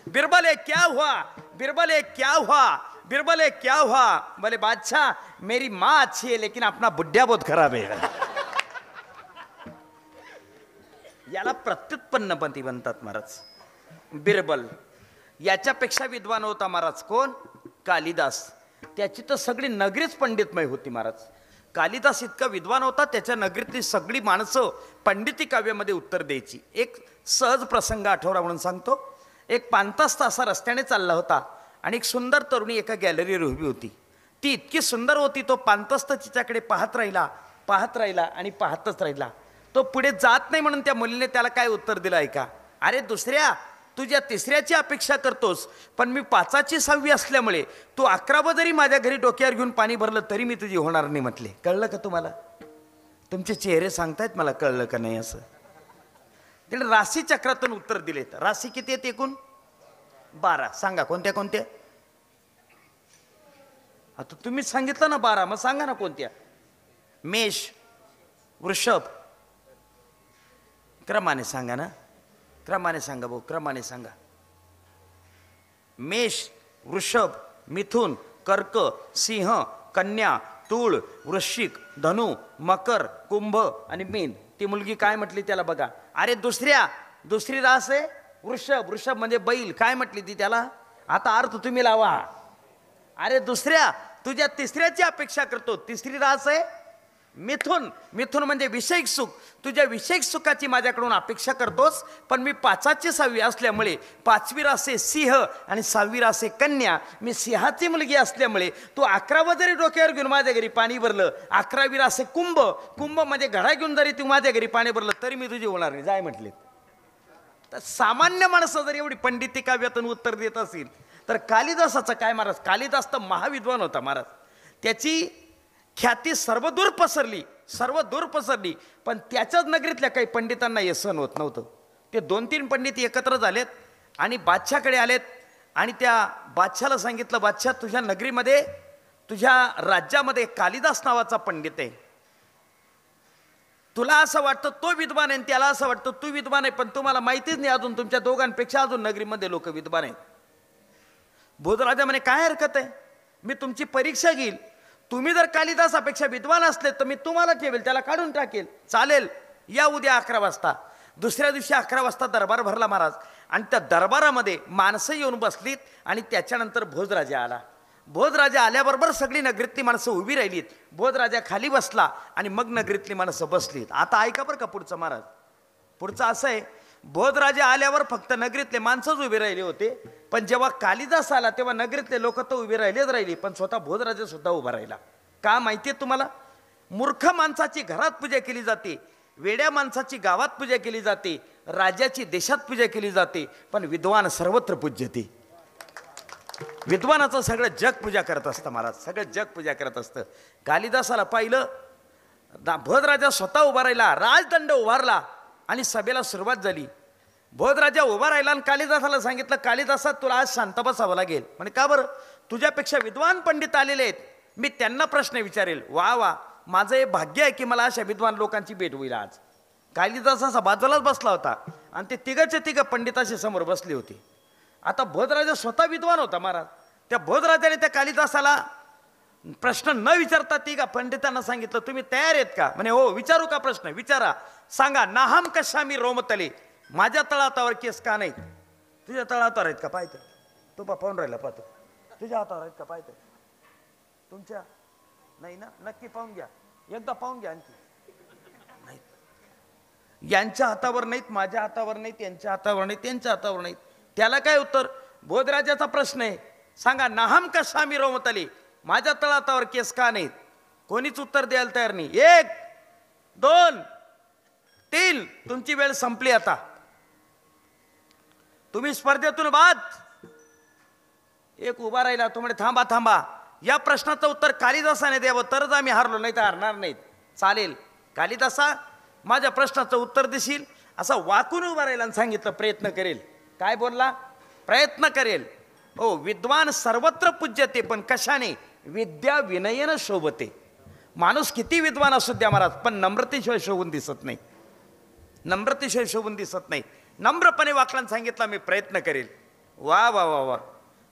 [SPEAKER 3] बिरबल ये क्या हुआ? बिरबल ये क्या हुआ? बिरबल ये क्या हुआ? बोले बादशाह मेरी माँ अच्छी है लेकिन अपना बुढ़िया बहुत खराब है. याला प्रत्युत्पन्नपती म्हणतात महाराज. बिरबल याच्यापेक्षा विद्वान होता महाराज. कोण? कालिदास. त्याची तर सगळी नगरीच पंडितमय होती महाराज. कालिदास इतका विद्वान होता, त्याच्या नगरीतली सगळी माणसं पंडिती काव्यामध्ये उत्तर द्यायची. एक सहज प्रसंग आठवला म्हणून सांगतो. एक 5 तास असा रस्त्याने चालला होता. आणि एक सुंदर तरुणी एका गॅलरीवर उभी होती. ती इतकी सुंदर होती, तो पांतस्त तिच्याकडे पाहत राहिला आणि पाहतच राहिला. तो पुढे जात नाही म्हणून त्या मुलीने त्याला काय उत्तर दिलं ऐका. अरे दुसऱ्या, तुझ्या तिसऱ्याची अपेक्षा करतोस, पण मी 5ची 6वी असल्यामुळे तू 11व जरी माझ्या घरी डोक्यावर घेऊन पाणी भरलं तरी मी तुझी होणार नाही म्हटले. कळलं का तुम्हाला? तुमचे चेहरे सांगतायत मला कळलं का नाही असं. तिने राशी चक्रातून उत्तर दिलेत. राशी किती आहेत एकूण? 12. सांगा कोणत्या कोणत्या? आता तुम्हीच सांगितलं ना 12, मग सांगा ना कोणत्या? मेष, वृषभ, क्रमाने सांगा ना, क्रमाने सांगा भाऊ, क्रमाने सांगा. मेष, वृषभ, मिथुन, कर्क, सिंह, कन्या, तूळ, वृश्चिक, धनु, मकर, कुंभ आणि मीन. ती मुलगी काय म्हटली त्याला बघा. अरे दुसरी रास आहे वृषभ. वृषभ म्हणजे बैल. काय म्हटली ती त्याला? आता अर्थ तुम्ही लावा. अरे दुसऱ्या, तुझ्या तिसऱ्याची अपेक्षा करतो. तिसरी रास आहे मिथुन. मिथुन म्हणजे विषयिक सुख. तुझ्या विषयिक सुखाची माझ्याकडून अपेक्षा करतोस, पण मी 5ची 6वी असल्यामुळे 5वी रास आहे सिंह आणि 6वी रास आहे कन्या. मी सिंहाची मुलगी असल्यामुळे तू 11व जरी डोक्यावर घेऊन माझ्या घरी पाणी भरलं, 11वी रास आहे कुंभ. कुंभ म्हणजे घडा घेऊन जरी तू माझ्या घरी पाणी भरलं तरी मी तुझी होणार नाही, जाय म्हटले. तर सामान्य माणसं जर एवढी पंडिती काव्यातून उत्तर देत असेल तर कालिदासाचं काय महाराज? कालिदास तर महाविद्वान होता महाराज. त्याची ख्याती सर्वदूर पसरली, पण त्याच्याच नगरीतल्या काही पंडितांना हे सहन होत नव्हतं. ते 2-3 पंडित एकत्र झालेत आणि बादशाहकडे आलेत आणि त्या बादशाहला सांगितलं, बादशाह तुझ्या नगरीमध्ये, तुझ्या राज्यामध्ये कालिदास नावाचा पंडित आहे. तुला असं वाटतं तो विद्वान आहे, त्याला असं वाटतं तू विद्वान आहे, पण तुम्हाला माहितीच नाही अजून तुमच्या दोघांपेक्षा अजून नगरीमध्ये लोक विद्वान आहेत. भोजराजा म्हणे काय हरकत आहे, मी तुमची परीक्षा घेईल. तुम्ही जर कालिदासापेक्षा विद्वान असले तर मी तुम्हाला ठेवेल, त्याला काढून टाकेल. चालेल, या उद्या 11 वाजता. दुसऱ्या दिवशी 11 वाजता दरबार भरला महाराज. आणि त्या दरबारामध्ये माणसं येऊन बसलीत आणि त्याच्यानंतर भोजराजा आला. भोजराजा आल्याबरोबर सगळी नगरीतली माणसं उभी राहिलीत. भोजराजा खाली बसला आणि मग नगरीतली माणसं बसलीत. आता ऐका बरं का पुढचं महाराज. पुढचं असं आहे, भोजराजा आल्यावर फक्त नगरीतले माणसंच उभे राहिले होते, पण जेव्हा कालिदास आला तेव्हा नगरीतले लोक तर उभे राहिली, पण स्वतः भोजराजा सुद्धा उभा राहिला. का माहितीये तुम्हाला? मूर्ख माणसाची घरात पूजा केली जाते, वेड्या माणसाची गावात पूजा केली जाते, राजाची देशात पूजा केली जाते, पण विद्वान सर्वत्र पूज्यते. विद्वानाचं सगळं जग पूजा करत असतं महाराज, सगळं जग पूजा करत असतं. कालिदासाला पाहिलं, भोजराजा स्वतः उभा राहिला, राजदंड उभारला आणि सभेला सुरुवात झाली. भोजराजा उभा राहिला आणि कालिदासाला सांगितलं, कालिदासा तुला आज शांत बसावं लागेल. म्हणे का बरं? तुझ्यापेक्षा विद्वान पंडित आलेले आहेत, मी त्यांना प्रश्न विचारेल. वा, माझं हे भाग्य आहे की मला अशा विद्वान लोकांची भेट होईल आज. कालिदास असा बाजूलाच बसला होता आणि ते तिघं पंडिताशी समोर बसले होते. आता भोजराजा स्वतः विद्वान होता महाराज. त्या भोजराजाने त्या कालिदासाला प्रश्न न विचारता तिघा पंडितांना सांगितलं, तुम्ही तयार आहेत का? म्हणे हो. विचारू का प्रश्न? विचारा. सांगा. नाहम कशामी रोमतले, माझ्या तळहातावर केस का नाहीत? तुझ्या तळहातावर आहेत का? पाहतो तो पाहून राहिला, पाहतो तुझ्या हातावर आहेत का? पाहतो तुमच्या नाही ना? नक्की पाहून घ्या, एकदा पाहून घ्या. आणखी नाही, यांच्या हातावर नाहीत, माझ्या हातावर नाहीत, यांच्या हातावर नाहीत, त्यांच्या हातावर नाहीत. त्याला काय उत्तर? भोजराजाचा प्रश्न आहे, सांगा. नाहम कशामी रोमतले, माझ्या तळहातावर केस का नाहीत? कोणीच उत्तर द्यायला तयार नाही. 1, 2, 3 तुमची वेळ संपली. आता तुम्ही स्पर्धेतून बाद. एक उभा राहिला, तो म्हणे थांबा, या प्रश्नाचं उत्तर कालिदासाने द्यावं तरच आम्ही हारलो, नाही तर हारणार नाहीत. चालेल कालिदासा, माझ्या प्रश्नाचं उत्तर देशील? असा वाकून उभा राहिला आणि सांगितलं, प्रयत्न करेल. काय बोलला? प्रयत्न करेल. हो, विद्वान सर्वत्र पूज्यते, पण कशाने? विद्या विनयेनं शोभते. माणूस किती विद्वान असू द्या महाराज, पण नम्रतेशिवाय शोभून दिसत नाही. नम्रतेशिवाय शोभून दिसत नाही. नम्रपणे वाकलान सांगितलं, मी प्रयत्न करेल. वा.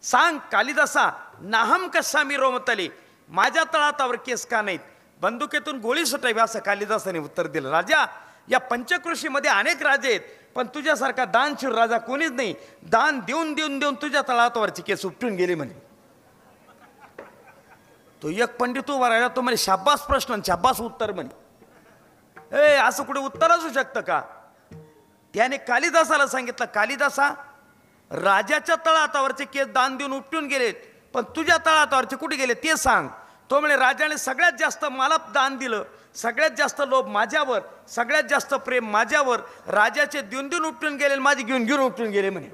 [SPEAKER 3] सांग कालिदासा, नाहम कशामी रोमतले, माझ्या तळहातावर केस का नाहीत? बंदुकीतून गोळी सुटावी असं कालिदासाने उत्तर दिलं. राजा, या पंचकृषीमध्ये अनेक राजे आहेत, पण तुझ्यासारखा दानशूर राजा कोणीच नाही. दान देऊन तुझ्या तळहातावरची केस उपटून गेली म्हणे. तो एक पंडित उभा राहिला, तो म्हणे शाब्बास प्रश्न, शाब्बास उत्तर म्हणे. असं कुठे उत्तर असू शकतं का? त्याने कालिदासाला सांगितलं, कालिदासा राजाच्या तळहातावरचे केस दान देऊन उपटून गेलेत, पण तुझ्या तळहातावरचे कुठे गेले ते सांग. तो म्हणे राजाने सगळ्यात जास्त मला दान दिलं, सगळ्यात जास्त लोभ माझ्यावर, सगळ्यात जास्त प्रेम माझ्यावर. राजाचे देऊन देऊन उपटून गेले, माझे घेऊन घेऊन उपटून गेले म्हणे.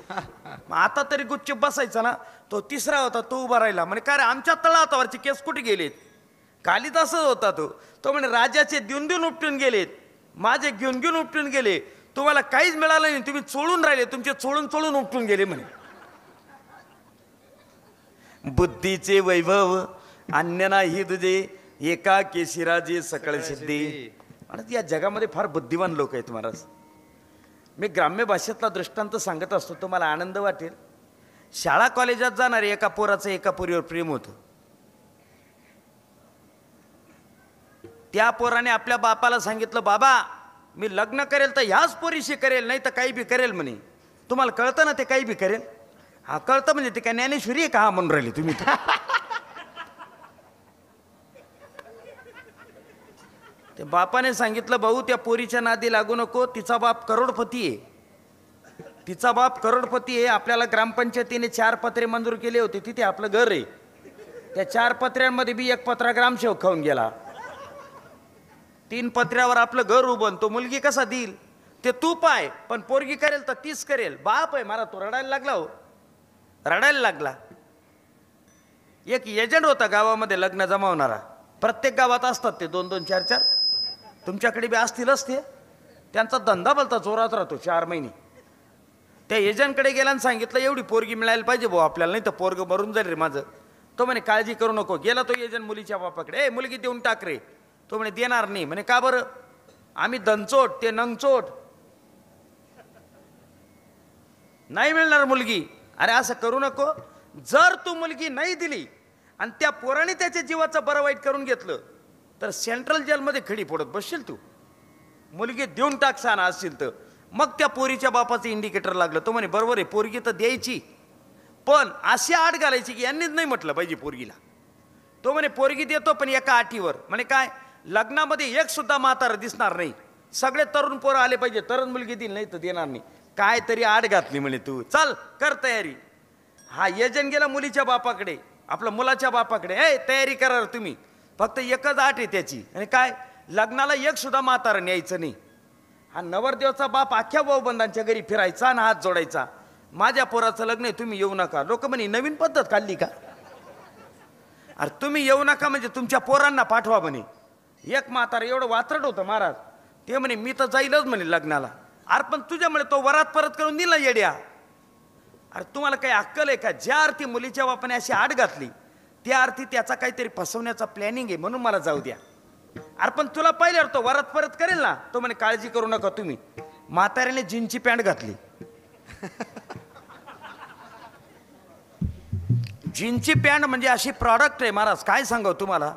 [SPEAKER 3] मग आता तरी गुच्चूप बसायचा ना. तो तिसरा होता, तो उभा राहिला म्हणे काय रे आमच्या तळहातावरचे केस कुठे गेलेत. कालिदासच होता तो म्हणे राजाचे देऊन देऊन उपटून गेलेत, माझे घेऊन घेऊन उपटून गेले, तुम्हाला काहीच मिळालं नाही, तुम्ही चोळून राहिले, तुमचे चोळून चोळून उपटून गेले म्हणे. बुद्धीचे वैभव अन्य नाही तुझे, एका केशिराजे सकळ सिद्धी. आणि या जगामध्ये फार बुद्धिवान लोक आहेत महाराज. मी ग्राम्य भाषेतला दृष्टांत सांगत असतो, तुम्हाला आनंद वाटेल. शाळा कॉलेजात जाणारे एका पोराचं एका पोरीवर प्रेम होतं. त्या पोराने आपल्या बापाला सांगितलं, बाबा मी लग्न करेल तर ह्याच पोरीशी करेल, नाही तर काही बी करेल म्हणे. तुम्हाला कळतं ना ते काही बी करेल. हा कळतं म्हणजे ते काय ज्ञानेश्वरी आहे का हा म्हणून राहिली तुम्ही. ते बापाने सांगितलं, भाऊ त्या पोरीच्या नादी लागू नको, तिचा बाप करोडपती आहे, तिचा बाप करोडपती आहे. आपल्याला ग्रामपंचायतीने 4 पत्रे मंजूर केले होते, तिथे आपलं घर आहे. त्या 4 पत्र्यांमध्ये बी 1 पत्रा ग्रामसेवक खाऊन गेला. 3 पत्र्यावर आपलं घर उभं. तो मुलगी कसा देईल ते तू पाय, पण पोरगी करेल तर तीच करेल. बाप आहे मारा, तो रडायला लागला. हो रडायला लागला. एक एजंट होता गावामध्ये लग्न जमावणारा. प्रत्येक गावात असतात ते 2-2, 4-4. तुमच्याकडे बी असतीलच ते. त्यांचा धंदा बोलता जोरात राहतो 4 महिने. त्या एजंटकडे गेला आणि सांगितलं एवढी पोरगी मिळायला पाहिजे भाऊ आपल्याला, नाही तर पोरग मरून जाईल रे माझं. तो म्हणे काळजी करू नको. गेला तो एजंट मुलीच्या बापाकडे, ए मुलगी देऊन टाक रे. तो म्हणे देणार नाही. म्हणे का बरं. आम्ही दनचोट ते नंगचोट, नाही मिळणार मुलगी. अरे असं करू नको. जर तू मुलगी नाही दिली आणि त्या पोराने त्याच्या जीवाचं बरं वाईट करून घेतलं तर सेंट्रल जेलमध्ये खडी फोडत बसशील तू. मुलगी देऊन टाक साना असशील तर. मग त्या पोरीच्या बापाचं इंडिकेटर लागलं. तो म्हणे बरोबर आहे, पोरगी तर द्यायची, पण अशी आड घालायची की यांनीच नाही म्हटलं पाहिजे पोरगीला. तो म्हणे पोरगी देतो पण एका अटीवर. म्हणे काय. लग्नामध्ये एक सुद्धा म्हातारा दिसणार नाही, सगळे तरुण पोरं आले पाहिजे तरच मुलगी देईल, नाही तर देणार नाही. काय तरी आड घातली म्हणे तू, चल कर तयारी. हा एजंट गेला मुलीच्या बापाकडे, आपल्या मुलाच्या बापाकडे, ए तयारी करा तुम्ही, फक्त एकच आट आहे त्याची. आणि काय, लग्नाला एक सुद्धा म्हातारा न्यायचं नाही. हा नवरदेवचा बाप अख्ख्या भाऊबंधांच्या घरी फिरायचा आणि हात जोडायचा, माझ्या पोराचं लग्न आहे तुम्ही येऊ नका. लोक म्हणे नवीन पद्धत काढली का. अरे तुम्ही येऊ नका म्हणजे तुमच्या पोरांना पाठवा म्हणे. एक म्हातारा एवढं वात्रट होतं महाराज, ते म्हणे मी तर जाईलच म्हणे लग्नाला. अरे पण तुझ्यामुळे तो वरात परत करून दिला येड्या. अरे तुम्हाला काही अक्कल आहे का. ज्या अर्थी मुलीच्या बापाने अशी आड घातली त्या अर्थी त्याचा काहीतरी फसवण्याचा प्लॅनिंग आहे, म्हणून मला जाऊ द्या. अरे पण तुला पहिल्यावर तो वरात परत करेल ना. तो म्हणे काळजी करू नका तुम्ही. म्हाताऱ्याने जीनची पॅन्ट घातली. जीनची पॅन्ट म्हणजे अशी प्रॉडक्ट आहे महाराज, काय सांगाव तुम्हाला.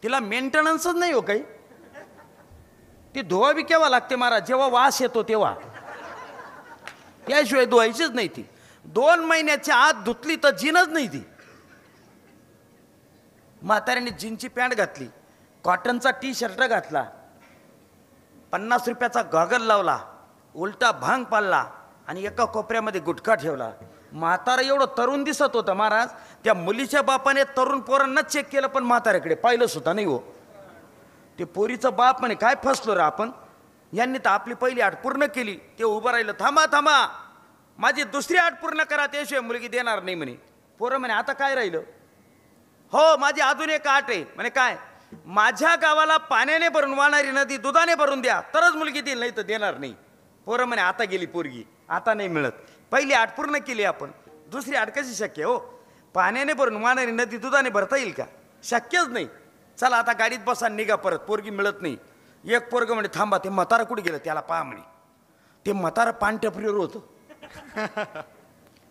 [SPEAKER 3] तिला मेंटेनन्सच नाही हो काही. ती धुवावी केव्हा लागते महाराज, जेव्हा वास येतो तेव्हा, त्याशिवाय धुवायचीच नाही ती. 2 महिन्याच्या आत धुतली तर जीनच नाही ती. म्हाताऱ्याने जीनची पॅन्ट घातली, कॉटनचा टी-शर्ट घातला, 50 रुपयाचा गॉगल लावला, उलटा भांग पाळला आणि एका कोपऱ्यामध्ये गुटखा ठेवला. म्हातारा एवढं तरुण दिसत होतं महाराज. त्या मुलीच्या बापाने तरुण पोरांना चेक केलं पण म्हाताऱ्याकडे पाहिलं सुद्धा नाही हो. ते पोरीचं बाप म्हणे काय फसलो रे आपण, यांनी तर आपली पहिली आठ पूर्ण केली. ते उभं राहिलं, थांबा थांबा माझी दुसरी आठ पूर्ण करा, त्याशिवाय मुलगी देणार नाही म्हणे. पोरं म्हणे आता काय राहिलं. हो माझी अजून एक आठ आहे. म्हणे काय. माझ्या गावाला पाण्याने भरून वाहणारी नदी दुधाने भरून द्या तरच मुलगी देईल, नाही तर देणार नाही. पोरं म्हणे आता गेली पोरगी, आता नाही मिळत. पहिली आठ पूर्ण केली आपण, दुसरी आठ कशी शक्य हो. पाण्याने भरून वाहणारी नदी दुधाने भरता येईल का, शक्यच नाही. चला आता गाडीत बसा निघा परत, पोरगी मिळत नाही. एक पोरग म्हणे थांबा ते म्हातारा कुठे गेलं त्याला पहा म्हणे. ते म्हातारा पानटपरीवर होतं.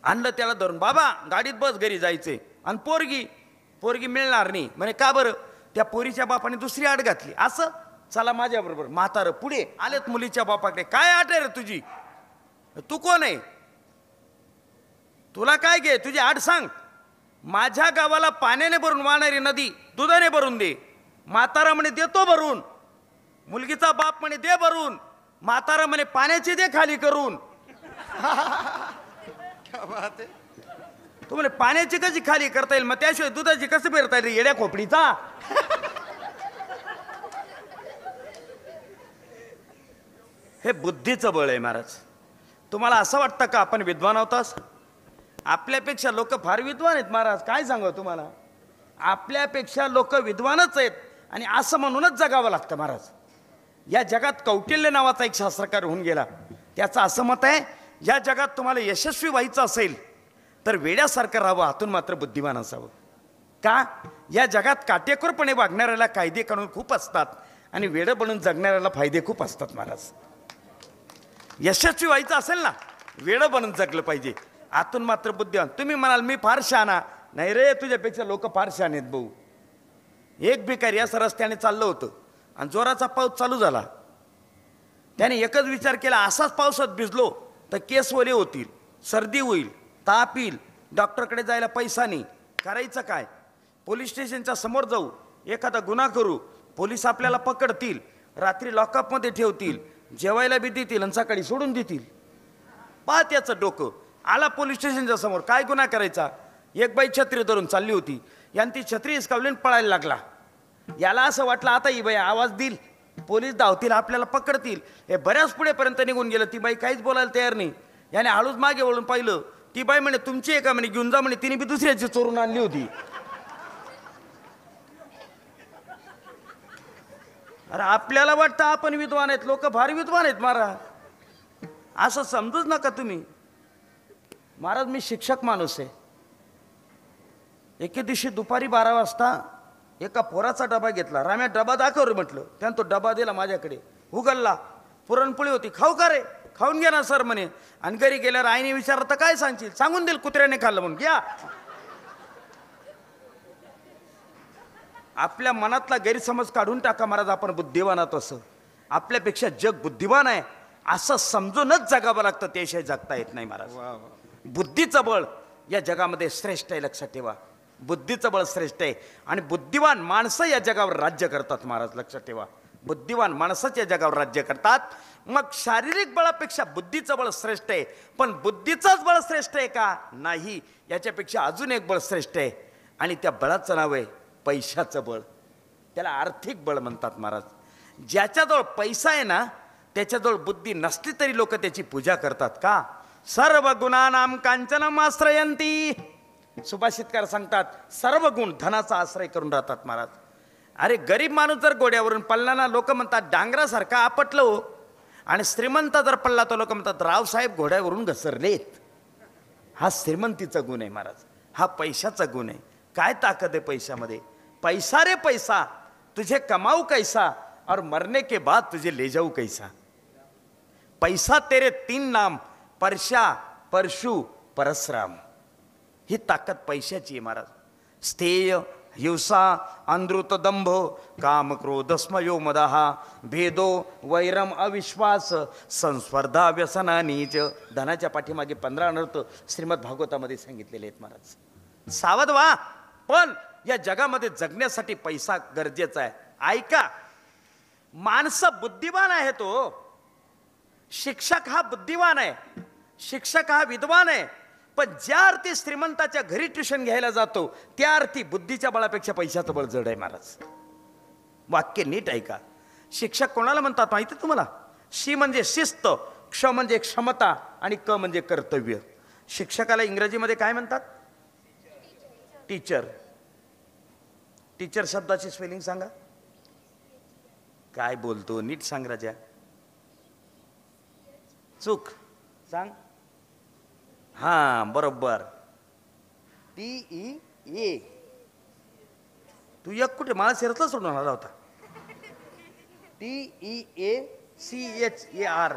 [SPEAKER 3] आणलं त्याला धरून, बाबा गाडीत बस घरी जायचे. आणि पोरगी मिळणार नाही म्हणे. का बरं. त्या पोरीच्या बापाने दुसरी आड घातली. असं चला माझ्या बरोबर. म्हातारं पुढे आलेत मुलीच्या बापाकडे. काय आठ आहे रे तुझी, तू कोण आहे, तुला काय घे, तुझी आठ सांग. माझ्या गावाला पाण्याने भरून वाहणारी नदी दुधाने भरून दे. म्हातारा म्हणे देतो भरून. मुलगीचा बाप म्हणे दे भरून. म्हातारा म्हणे पाण्याची दे खाली करून. तुम्हाला पाण्याची कशी खाली करता येईल, मग त्याशिवाय दुधाची कसं पेरता येईल येड्या खोपडीचा? हे बुद्धीचं बळ आहे महाराज. तुम्हाला असं वाटतं का आपण विद्वान होतास? आपल्यापेक्षा लोक फार विद्वान आहेत महाराज. काय सांगावं तुम्हाला, आपल्यापेक्षा लोक विद्वानच आहेत आणि असं म्हणूनच जगावं लागतं महाराज. या जगात कौटिल्य नावाचा एक शास्त्रकार होऊन गेला. त्याचं असं मत आहे, या जगात तुम्हाला यशस्वी व्हायचं असेल तर वेड्यासारखं राहावं, आतून मात्र बुद्धिमान असावं. का? या जगात काटेकोरपणे वागणाऱ्याला कायदे कानून खूप असतात आणि वेडं बनून जगणाऱ्याला फायदे खूप असतात महाराज. यशस्वी व्हायचं असेल ना, वेडं बनून जगलं पाहिजे, आतून मात्र बुद्धिमान. तुम्ही म्हणाल मी फार शहाणा, नाही रे, तुझ्यापेक्षा लोक फार शहाणे आहेत भाऊ. एक भिकारी असं रस्त्याने चाललं होतं आणि जोराचा पाऊस चालू झाला. त्याने एकच विचार केला, असाच पावसात भिजलो तर केस ओले होतील, सर्दी होईल, ताप येईल, डॉक्टरकडे जायला पैसा नाही, करायचं काय? पोलीस स्टेशनच्या समोर जाऊ, एखादा गुन्हा करू, पोलीस आपल्याला पकडतील, रात्री लॉकअपमध्ये ठेवतील, जेवायला बी देतील आणि सकाळी सोडून देतील. पहा त्याचं डोकं. आला पोलीस स्टेशनच्या समोर, काय गुन्हा करायचा? एक बाई छत्री धरून चालली होती, याने ती छत्री हिसकावली पळायला लागला. याला असं वाटलं आता ही बाई आवाज देईल, पोलीस धावतील, आपल्याला पकडतील. हे बऱ्याच पुढेपर्यंत निघून गेलं. ती बाई काहीच बोलायला तयार नाही. याने हळूच मागे वळून पाहिलं. ती बाई म्हणे तुमची आहे का? म्हणे घेऊन जा म्हणे. तिने बी दुसऱ्याची चोरून आणली होती. अरे आपल्याला वाटतं आपण विद्वान आहेत, लोक फार विद्वान आहेत महाराज. असं समजूच नका तुम्ही महाराज. मी शिक्षक माणूस आहे. एके दिवशी दुपारी 12 वाजता एका पोराचा डबा घेतला. राम्या डबा दाखव रे म्हटलं. त्यानं तो डबा दिला माझ्याकडे. उघडला, पुरणपोळी होती. खाऊ का रे? खाऊन घ्या ना सर म्हणे. आणि घरी गेल्यावर आईने विचारलं तर काय सांगशील? सांगून देईल कुत्र्याने खाल्लं म्हणून. घ्या. आपल्या मनातला गैरसमज काढून टाका महाराज. आपण बुद्धिवान आहोत असं, आपल्यापेक्षा जग बुद्धिवान आहे असं समजूनच जगावं लागतं. त्याशिवाय जगता येत नाही महाराज. बुद्धीचं बळ या जगामध्ये श्रेष्ठ आहे, लक्षात ठेवा. बुद्धीचं बळ श्रेष्ठ आहे आणि बुद्धिवान माणसं या जगावर राज्य करतात महाराज, लक्षात ठेवा. बुद्धिवान माणसंच या जगावर राज्य करतात. मग शारीरिक बळापेक्षा बुद्धीचं बळ श्रेष्ठ आहे. पण बुद्धीचंच बळ श्रेष्ठ आहे का? नाही, याच्यापेक्षा अजून एक बळ श्रेष्ठ आहे आणि त्या बळाचं नाव आहे पैशाचं बळ. त्याला आर्थिक बळ म्हणतात महाराज. ज्याच्याजवळ पैसा आहे ना, त्याच्याजवळ बुद्धी नसली तरी लोक त्याची पूजा करतात. का? सर्व गुणानाम कांचनम आश्रयंती. सुभाषितकार सांगतात, सर्व गुण धनाचा आश्रय करून राहतात महाराज. अरे गरीब माणूस जर घोड्यावरून पडला ना, लोक म्हणतात डांगरासारखा आपटलं हो. आणि श्रीमंत जर पडला तर लोक म्हणतात रावसाहेब घोड्यावरून घसरलेत. हा श्रीमंतीचा गुण आहे महाराज. हा पैशाचा गुण आहे. काय ताकद आहे पैशामध्ये? पैसा रे पैसा, तुझे कमाऊ कैसा और मरने के बाद तुझे ले जाऊ कैसा. पैसा तेरे 3 नाम, परशा, परशु, परशुराम. ही ताकद पैशाची आहे महाराज. स्थेय, हिंसा, अनृत, दंभ, काम, क्रोध, स्मयो, मदहा, भेदो, वैरम, अविश्वास, संस्पर्धा, व्यसना, नीच. धनाच्या पाठीमागे 15 अनर्थ श्रीमद भागवतामध्ये सांगितलेले आहेत महाराज. सावध व्हा. पण या जगामध्ये जगण्यासाठी पैसा गरजेचा आहे. ऐका, माणसं बुद्धिवान आहे. तो शिक्षक हा बुद्धिवान आहे, शिक्षक हा विद्वान आहे. पण ज्या अर्थी श्रीमंताच्या घरी ट्युशन घ्यायला जातो, त्या अर्थी बुद्धीच्या बळापेक्षा पैशाचं बळ जड आहे महाराज. वाक्य नीट ऐका. शिक्षक कोणाला म्हणतात माहिती तुम्हाला? शी म्हणजे शिस्त, क्ष म्हणजे क्षमता आणि क म्हणजे कर्तव्य. शिक्षकाला इंग्रजीमध्ये काय म्हणतात? टीचर. टीचर शब्दाची स्पेलिंग सांगा. काय बोलतो? नीट सांग राजा. चूक सांग. हा बरोबर. TEA. तू एक कुठे मला शिरतला सोडून आला होता. TEACHAR.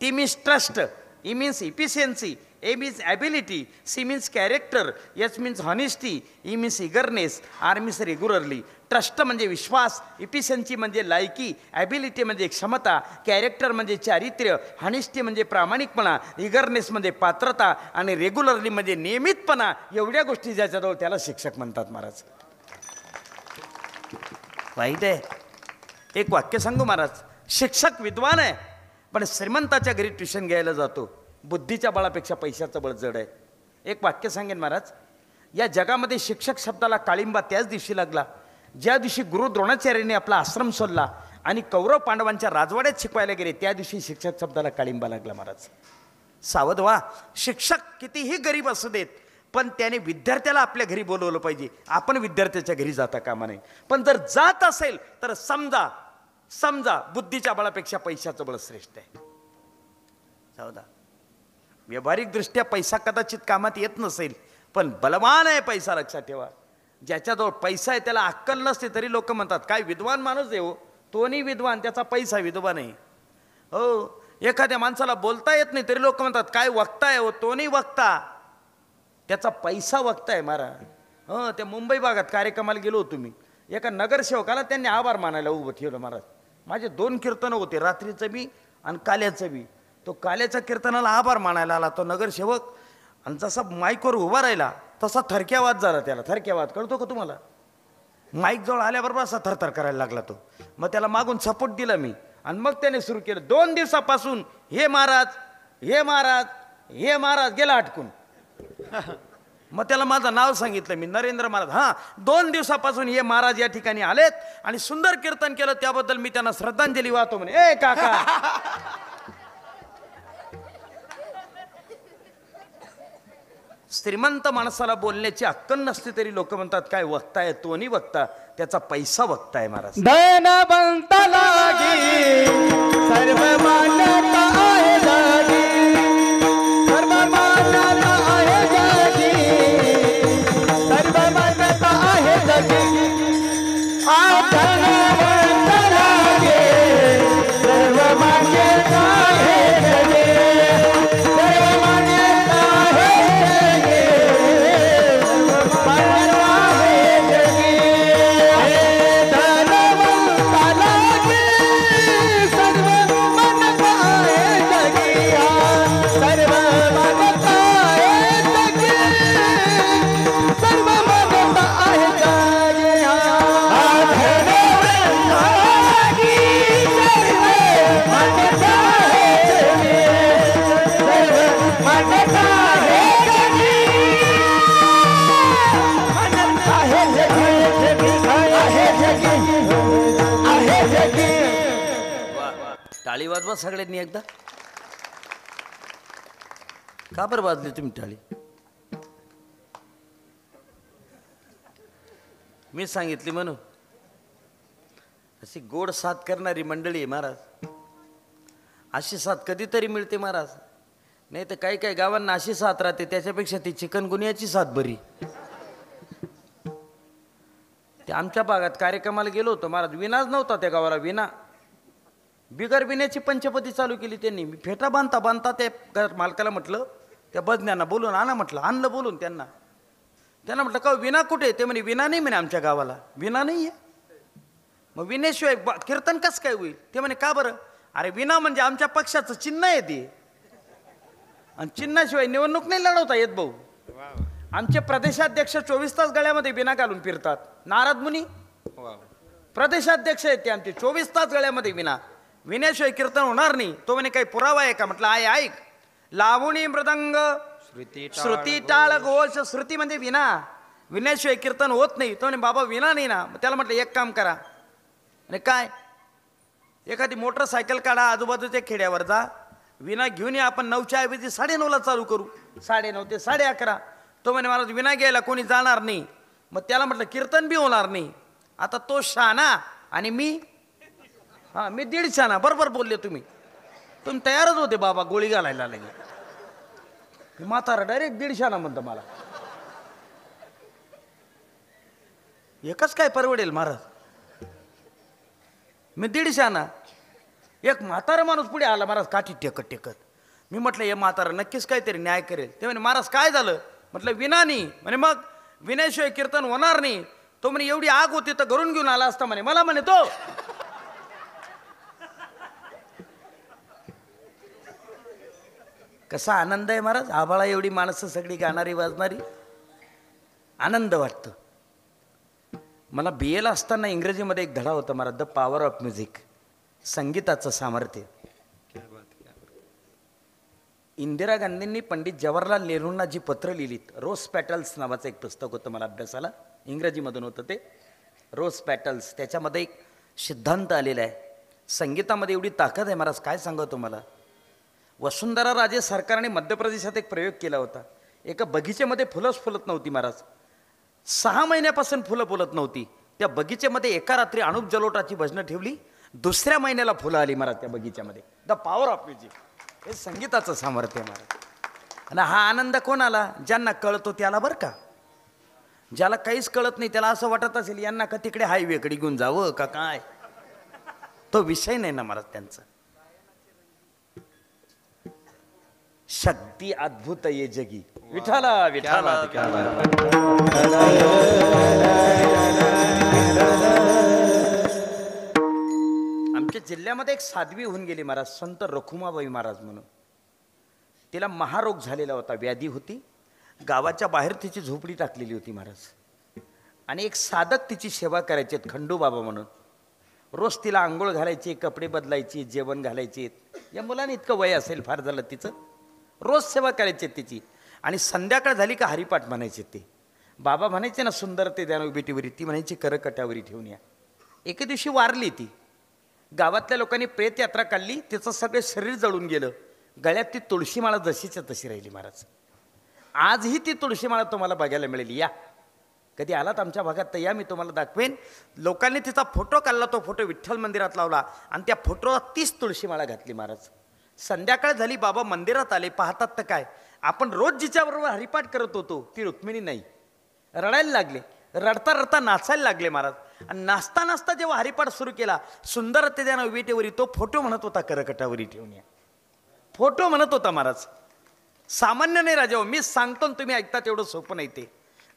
[SPEAKER 3] T means trust, E means efficiency, A means ability, C means character, H means honesty, E means eagerness, R means regularly. Trust म्हणजे विश्वास, इफिशियन्सी म्हणजे लायकी, ॲबिलिटी म्हणजे क्षमता, कॅरेक्टर म्हणजे चारित्र्य, हॉनेस्टी म्हणजे प्रामाणिकपणा, इगरनेस म्हणजे पात्रता आणि रेग्युलरली म्हणजे नियमितपणा. एवढ्या गोष्टी ज्याच्याजवळ त्याला शिक्षक म्हणतात महाराज. वाईट आहे. एक वाक्य सांगू महाराज. शिक्षक विद्वान आहे पण श्रीमंताच्या घरी ट्युशन घ्यायला जातो. बुद्धीच्या बळापेक्षा पैशाचं बळ जड आहे. एक वाक्य सांगेन महाराज. या जगामध्ये शिक्षक शब्दाला काळिंबा त्याच दिवशी लागला ज्या दिवशी गुरु द्रोणाचार्यांनी आपला आश्रम सोडला आणि कौरव पांडवांच्या राजवाड्यात शिकवायला गेले, त्या दिवशी शिक्षक शब्दाला काळिंबा लागला महाराज. सावध व्हा. शिक्षक कितीही गरीब असू देत, पण त्याने विद्यार्थ्याला आपल्या घरी बोलवलं पाहिजे. आपण विद्यार्थ्याच्या घरी जाता कामा नये. पण जर जात असेल तर समजा बुद्धीच्या बळापेक्षा पैशाचं बळ श्रेष्ठ आहे. सावधा. व्यावहारिक दृष्ट्या पैसा कदाचित कामात येत नसेल, पण बलवान आहे पैसा, लक्षात ठेवा. ज्याच्याजवळ पैसा आहे त्याला अक्कल नसते तरी लोक म्हणतात काय विद्वान माणूस आहे हो, तो नाही विद्वान, त्याचा पैसा विद्वान आहे. हो, एखाद्या माणसाला बोलता येत नाही तरी लोक म्हणतात काय वक्ता आहे हो, तो नाही वक्ता, त्याचा पैसा वक्ता आहे महाराज. हो, त्या मुंबई भागात कार्यक्रमाला गेलो होतो मी. एका नगरसेवकाला त्यांनी आभार मानायला उभं ठेवलं महाराज. माझे 2 कीर्तनं होते, रात्रीचं बी आणि काल्याचं बी. तो काल्याच्या कीर्तनाला आभार मानायला आला तो नगरसेवक, आणि जसा माईकवर उभा राहिला तसा थरक्यावाद झाला त्याला. थरक्यावाद कळतो का तुम्हाला? माईक जवळ आल्याबरोबर असा थरथर करायला लागला तो. मग त्याला मागून सपोर्ट दिला मी, आणि मग त्याने सुरू केलं 2 दिवसापासून हे महाराज हे महाराज हे महाराज, गेला अटकून. मग त्याला माझं नाव सांगितलं मी, नरेंद्र महाराज. हां, 2 दिवसापासून हे महाराज या ठिकाणी आलेत आणि सुंदर कीर्तन केलं, त्याबद्दल मी त्यांना श्रद्धांजली वाहतो म्हणे. ए काका, श्रीमंत माणसाला बोलण्याची अक्कल नसते तरी लोक म्हणतात काय वक्ता आहे, तो नाही वक्ता, त्याचा पैसा वक्ता आहे महाराज.
[SPEAKER 2] धनवंत लागी सर्व मान्यता आहे जागी, सर्व मान्यता आहे जागी, सर्व मान्यता आहे जागी. धनवंत लागी सर्व मान्यता आहे जागी, सर्व मान्यता आहे
[SPEAKER 3] टाळी वाजवा सगळ्यांनी एकदा. का बरं वाजली तुम्ही टाळी? मी सांगितली म्हणून. अशी गोड साथ करणारी मंडळी आहे महाराज. अशी साथ कधीतरी मिळते महाराज. नाही तर काही काही गावांना अशी साथ राहते, त्याच्यापेक्षा ती चिकनगुनियाची साथ बरी. ते आमच्या भागात कार्यक्रमाला गेलो होतो महाराज, विनाच नव्हता त्या गावाला. विना बिगर विण्याची पंचपदी चालू केली त्यांनी. मी फेटा बांधता बांधता त्या मालकाला म्हटलं, त्या बजण्यांना बोलून आणा म्हटलं. आणलं बोलून त्यांना. त्यांना म्हटलं का विना कुठे? ते म्हणे विना नाही म्हणे आमच्या गावाला. विना नाही आहे. मग विनेशिवाय कीर्तन कसं काय होईल? ते म्हणे का बरं? अरे विना म्हणजे आमच्या पक्षाचं चिन्ह आहे ते, आणि चिन्हाशिवाय निवडणूक नाही लढवता येत भाऊ. आमचे प्रदेशाध्यक्ष 24 तास गळ्यामध्ये विना घालून फिरतात. नारद मुनी प्रदेशाध्यक्ष आहेत ते आमचे, 24 तास गळ्यामध्ये विना. विण्याशिवाय कीर्तन होणार नाही. तो म्हणे काही पुरावा आहे का? म्हटलं आहे, ऐक. लावणी मृदंग श्रुती टाळ घोष. श्रुती म्हणजे विना, विण्याशिवाय कीर्तन होत नाही. तो म्हणे बाबा विना नाही ना. त्याला म्हटलं एक काम करा. आणि काय? एखादी मोटरसायकल काढा, आजूबाजूच्या खेड्यावर जा, विना घेऊन या. आपण 9च्या ऐवजी 9:30ला चालू करू. 9:30 ते 11:30. तो म्हणे महाराज विना घ्यायला कोणी जाणार नाही. मग त्याला म्हटलं कीर्तन बी होणार नाही. आता तो शहाणा आणि मी, हां मी 1.5 शहाणा. बरोबर बोलले तुम्ही. तुम्ही तयारच होते बाबा गोळी घालायला लगे. म्हातारा डायरेक्ट 1.5 शहाणा म्हणतो मला. एकच काय परवडेल महाराज? मी 1.5 शहाणा. एक म्हातारा माणूस पुढे आला महाराज काठी टेकत टेकत. मी म्हटलं हे म्हातारा नक्कीच काहीतरी न्याय करेल. ते म्हणे महाराज काय झालं? म्हटलं विना नाही. म्हणे मग विनाशिवाय कीर्तन होणार नाही. तो म्हणे एवढी आग होती तर घरून घेऊन आला असता म्हणे. मला म्हणे तो कसा आनंद आहे महाराज. आभाळा एवढी माणसं सगळी गाणारी वाजणारी. आनंद वाटतो मला. BA ला असताना इंग्रजीमध्ये एक धडा होता Maharaj, the power of music, संगीताचं सामर्थ्य. इंदिरा गांधींनी पंडित जवाहरलाल नेहरूंना जी पत्र लिहिलीत, रोज पॅटल्स नावाचं एक पुस्तक होतं मला अभ्यासाला, इंग्रजीमधून होतं ते, रोज पॅटल्स. त्याच्यामध्ये एक सिद्धांत आलेला आहे. संगीतामध्ये एवढी ताकद आहे महाराज, काय सांगू तुम्हाला. वसुंधरा राजे सरकारने मध्य प्रदेशात एक प्रयोग केला होता. एका बगीचेमध्ये फुलंच फुलत नव्हती महाराज, 6 महिन्यापासून फुलं फुलत नव्हती. त्या बगीचेमध्ये एका रात्री अनुप जलोटाची भजनं ठेवली, दुसऱ्या महिन्याला फुलं आली महाराज त्या बगीच्यामध्ये. द पॉवर ऑफ म्युझिक, हे संगीताचं सामर्थ्य महाराज. आणि हा आनंद कोणाला, ज्यांना कळतो त्याला बरं का. ज्याला काहीच कळत नाही त्याला असं वाटत असेल यांना का तिकडे हायवेकडे घेऊन जावं का काय, तो विषय नाही ना महाराज त्यांचा. शक्ती अद्भुत ये जगी, विठाला विठाला. आमच्या जिल्ह्यामध्ये एक साध्वी होऊन गेली महाराज, संत रखुमाबाई महाराज म्हणून. तिला महारोग झालेला होता, व्याधी होती. गावाच्या बाहेर तिची झोपडी टाकलेली होती महाराज. आणि एक साधक तिची सेवा करायचे, खंडूबाबा म्हणून. रोज तिला आंघोळ घालायची, कपडे बदलायची, जेवण घालायचे. या मुलाने इतकं वय असेल फार झालं तिचं, रोज सेवा करायची तिची. आणि संध्याकाळ झाली का हरिपाठ म्हणायचे ते. बाबा म्हणायचे ना, सुंदर ते द्यानो बेटीवरी, ती म्हणायची करकट्यावरी ठेवून या. एके दिवशी वारली ती. गावातल्या लोकांनी प्रेत यात्रा काढली, तिचं सगळं शरीर जळून गेलं. गळ्यात ती तुळशीमाळा जशीच्या तशी राहिली महाराज. आजही ती तुळशीमाळा तुम्हाला बघायला मिळेल. या कधी आलात आमच्या भागात तर या, मी तुम्हाला दाखवेन. लोकांनी तिचा फोटो काढला, तो फोटो विठ्ठल मंदिरात लावला आणि त्या फोटोला 30 तुळशीमाळा घातली महाराज. संध्याकाळ झाली, बाबा मंदिरात आले. पाहतात तर काय, आपण रोज जिच्याबरोबर हरिपाठ करत होतो ती रुक्मिणी नाही. रडायला लागले, रडता रडता नाचायला लागले महाराज. आणि नाचता नाचता जेव्हा हरिपाठ सुरू केला, सुंदर ते द्यानं विटेवरी, तो फोटो म्हणत होता करकटावरी ठेवून या. फोटो म्हणत होता महाराज. सामान्य नाही राजा, मी सांगतो तुम्ही ऐकता, तेवढं सोपं नाही ते.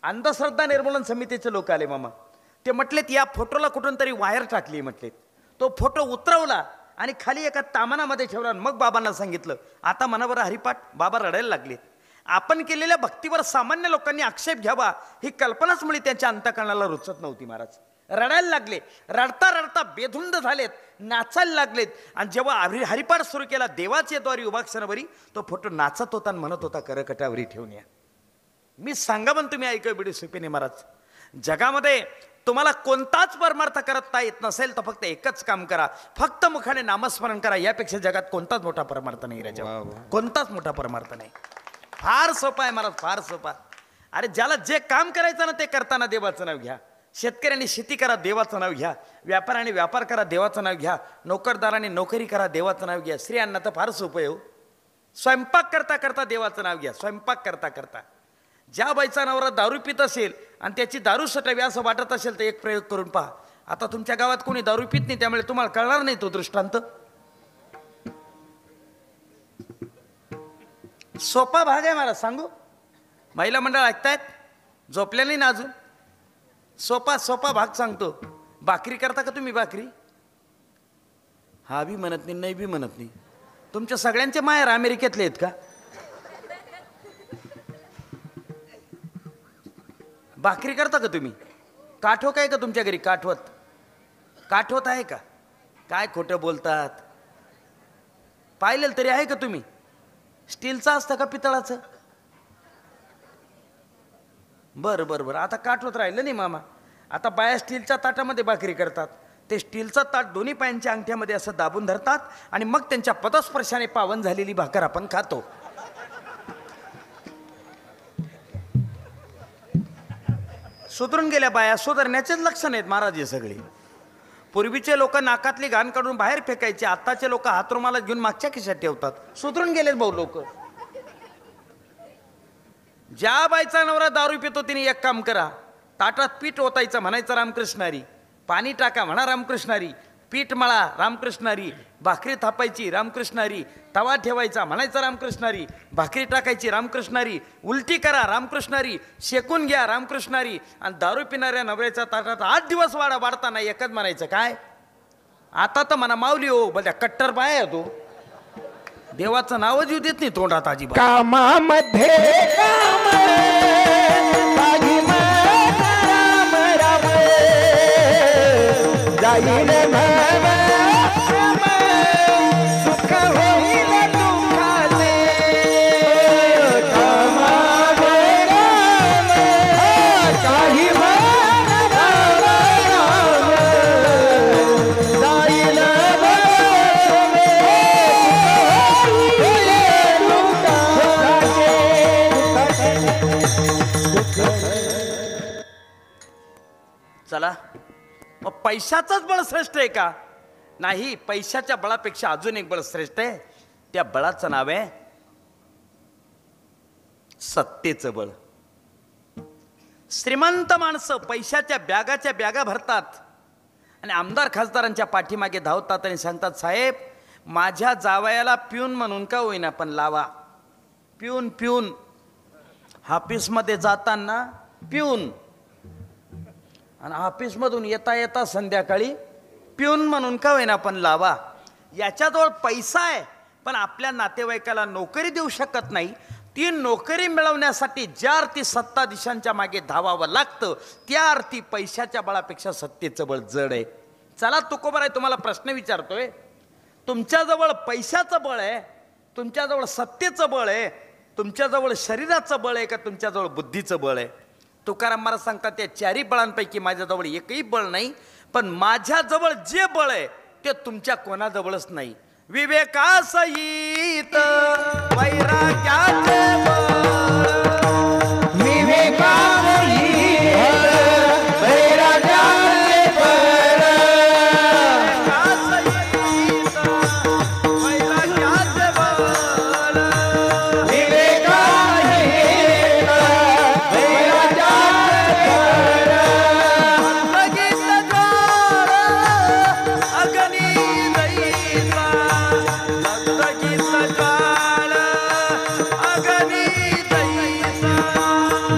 [SPEAKER 3] अंधश्रद्धा निर्मूलन समितीचे लोक आले मामा. ते म्हटलेत या फोटोला कुठून तरी वायर टाकली म्हटलेत. तो फोटो उतरवला आणि खाली एका तामानामध्ये ठेवला. मग बाबांना सांगितलं आता मनावर हरिपाठ. बाबा रडायला लागलेत. आपण केलेल्या भक्तीवर सामान्य लोकांनी आक्षेप घ्यावा ही कल्पनाच मुळे त्यांच्या अंतःकरणाला रुचत नव्हती महाराज. रडायला लागले, रडता रडता बेधुंद झालेत, नाचायला लागलेत. आणि जेव्हा हरिपाठ सुरू केला, देवाच्या द्वारी उभाक्षणावरी तो फोटो नाचत होता आणि म्हणत होता करकटावरी ठेवून या. मी सांगा पण तुम्ही ऐका बिडी सुपेने महाराज. जगामध्ये तुम्हाला कोणताच परमार्थ करता येत नसेल तर फक्त एकच काम करा, फक्त मुखाने नामस्मरण करा. यापेक्षा जगात कोणताच मोठा परमार्थ नाही राजा, कोणताच मोठा परमार्थ नाही. फार सोपा आहे महाराज, फार सोपा. अरे ज्याला जे काम करायचं ना ते करताना देवाचं नाव घ्या. शेतकऱ्यांनी शेती करा, देवाचं नाव घ्या. व्यापाऱ्याने व्यापार करा, देवाचं नाव घ्या. नोकरदाराने नोकरी करा, देवाचं नाव घ्या. स्त्रियांना तर फार सोपं आहे हो. स्वयंपाक करता करता देवाचं नाव घ्या. स्वयंपाक करता करता ज्या बाईचा नवरा दारू पित असेल आणि त्याची दारू सटावी असं वाटत असेल तर एक प्रयोग करून पहा. आता तुमच्या गावात कोणी दारू पित नाही, त्यामुळे तुम्हाला कळणार नाही तो दृष्टांत. सोपा भाग आहे महाराज, सांगू. महिला मंडळ ऐकतायत, झोपल्या नाही ना अजून. सोपा सोपा भाग सांगतो. भाकरी करता का तुम्ही? भाकरी हा बी म्हणत नाही, नाही बी म्हणत नाही. तुमच्या सगळ्यांचे माहेर अमेरिकेतले आहेत का? भाकरी करता का तुम्ही? काठवत आहे का तुमच्या घरी? काठवत काठवत आहे का? काय खोटं बोलतात. पाहिलेलं तरी आहे का तुम्ही? स्टीलचं असतं का पितळाचं? बरं बरं बरं, आता काठवत राहिलं नाही मामा. आता बाया स्टीलच्या ताटामध्ये भाकरी करतात. ते स्टीलचं ताट दोन्ही पायांच्या अंगठ्यामध्ये असं दाबून धरतात आणि मग त्यांच्या पदस्पर्शाने पावन झालेली भाकर आपण खातो. सुधरून गेल्या बाया, सुधारण्याचेच लक्षण आहेत महाराज हे सगळे. पूर्वीचे लोक नाकातली घाण काढून बाहेर फेकायचे, आताचे लोक हातरुमाला घेऊन मागच्या खिशात ठेवतात. सुधरून गेलेत भाऊ लोक. ज्या बाईचा नवरा दारू पितो तिने एक काम करा, ताटात पीठ ओतायचं, म्हणायचं रामकृष्णारी. पाणी टाका, म्हणा रामकृष्णारी. पीठ मळा, रामकृष्णारी. भाकरी थापायची, रामकृष्णारी. तवा ठेवायचा, म्हणायचं रामकृष्णारी. भाकरी टाकायची, रामकृष्णारी. उलटी करा, रामकृष्णारी. शेकून घ्या, रामकृष्णारी. आणि दारू पिणाऱ्या नवऱ्याच्या ताटात 8 दिवस वाढताना एकच म्हणायचं काय? आता तर म्हणा माऊली हो, बघा कट्टर बाय तो देवाचं नावच येऊ देत नाही तोंडात अजिबात.
[SPEAKER 2] कामामध्ये काम काही राम राम जाईल सुख होईल दुःखाचे
[SPEAKER 3] चला मग पैशाचंच बळ श्रेष्ठ आहे का? नाही, पैशाच्या बळापेक्षा अजून एक बळ श्रेष्ठ आहे. त्या बळाचं नाव आहे सत्तेचं बळ. श्रीमंत माणसं पैशाच्या बॅगाच्या बॅगा भरतात आणि आमदार खासदारांच्या पाठीमागे धावतात आणि सांगतात, साहेब माझ्या जावयाला पिऊन म्हणून का होईना पण लावा. पिऊन पिऊन ऑफिसमध्ये जाताना पिऊन आणि ऑफिसमधून येता येता संध्याकाळी पिऊन म्हणून का होईना पण लावा. याच्याजवळ पैसा आहे पण आपल्या नातेवाईकाला नोकरी देऊ शकत नाही. ती नोकरी मिळवण्यासाठी ज्या अर्थी सत्ताधीशांच्या मागे धावावं लागतं त्या अर्थी पैशाच्या बळापेक्षा सत्तेचं बळ जड आहे. चला तुकोबर आहे, तुम्हाला प्रश्न विचारतोय. तुमच्याजवळ पैशाचं बळ आहे, तुमच्याजवळ सत्तेचं बळ आहे, तुमच्याजवळ शरीराचं बळ आहे का तुमच्याजवळ बुद्धीचं बळ आहे? तुकाराम महाराज सांगतात त्या चारही बळांपैकी माझ्याजवळ एकही बळ नाही, पण माझ्याजवळ जे बळ आहे ते तुमच्या कोणाजवळच नाही. विवेकासहित वैराग्याचे बळ,
[SPEAKER 2] विवेकासहित वैराग्याचे बळ,
[SPEAKER 3] विवेकासहित वैराग्याचे बळ,
[SPEAKER 2] विवेकासहित वैराग्याचे बळ,
[SPEAKER 3] लगीत ज्वाळ अग्नी दैसा, लगीत ज्वाळ अग्नी दैसा.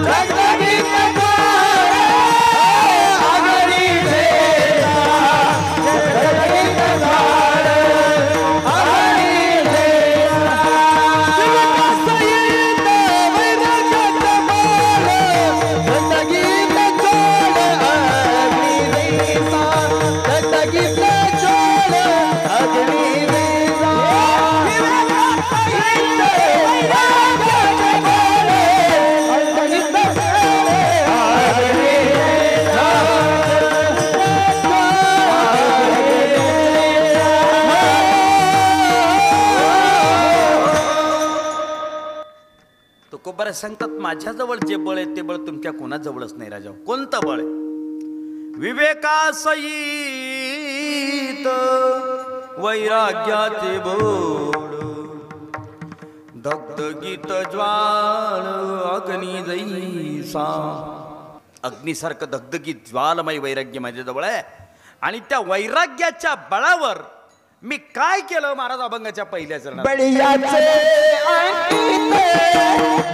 [SPEAKER 2] जगदगीत ज्वाळ अग्नी दैसा, जगदगीत ज्वाळ अग्नी दैसा. विवेकासहित वैराग्याचे बळ, जगदगीत ज्वाळ अग्नी दैसा, जगदगीत ज्वाळ अग्नी दैसा. विवेकासहित वैराग्याचे बळ, जगदगीत ज्वाळ अग्नी दैसा.
[SPEAKER 3] तुकोबारा सांगतात माझ्याजवळ जे बळ आहे ते बळ तुमच्या कोणाजवळच नाही राजा. कोणतं बळ आहे? विवेकासहित वैराग्याचे बळ, दगदगीत ज्वाळ अग्नी जैसा. अग्नीसारखं दगदगीत ज्वालमय वैराग्य माझ्याजवळ आहे आणि त्या वैराग्याच्या बळावर मी काय केलं महाराज अभंगाच्या पहिल्या चरणात.
[SPEAKER 2] बळीयाचे अंकित,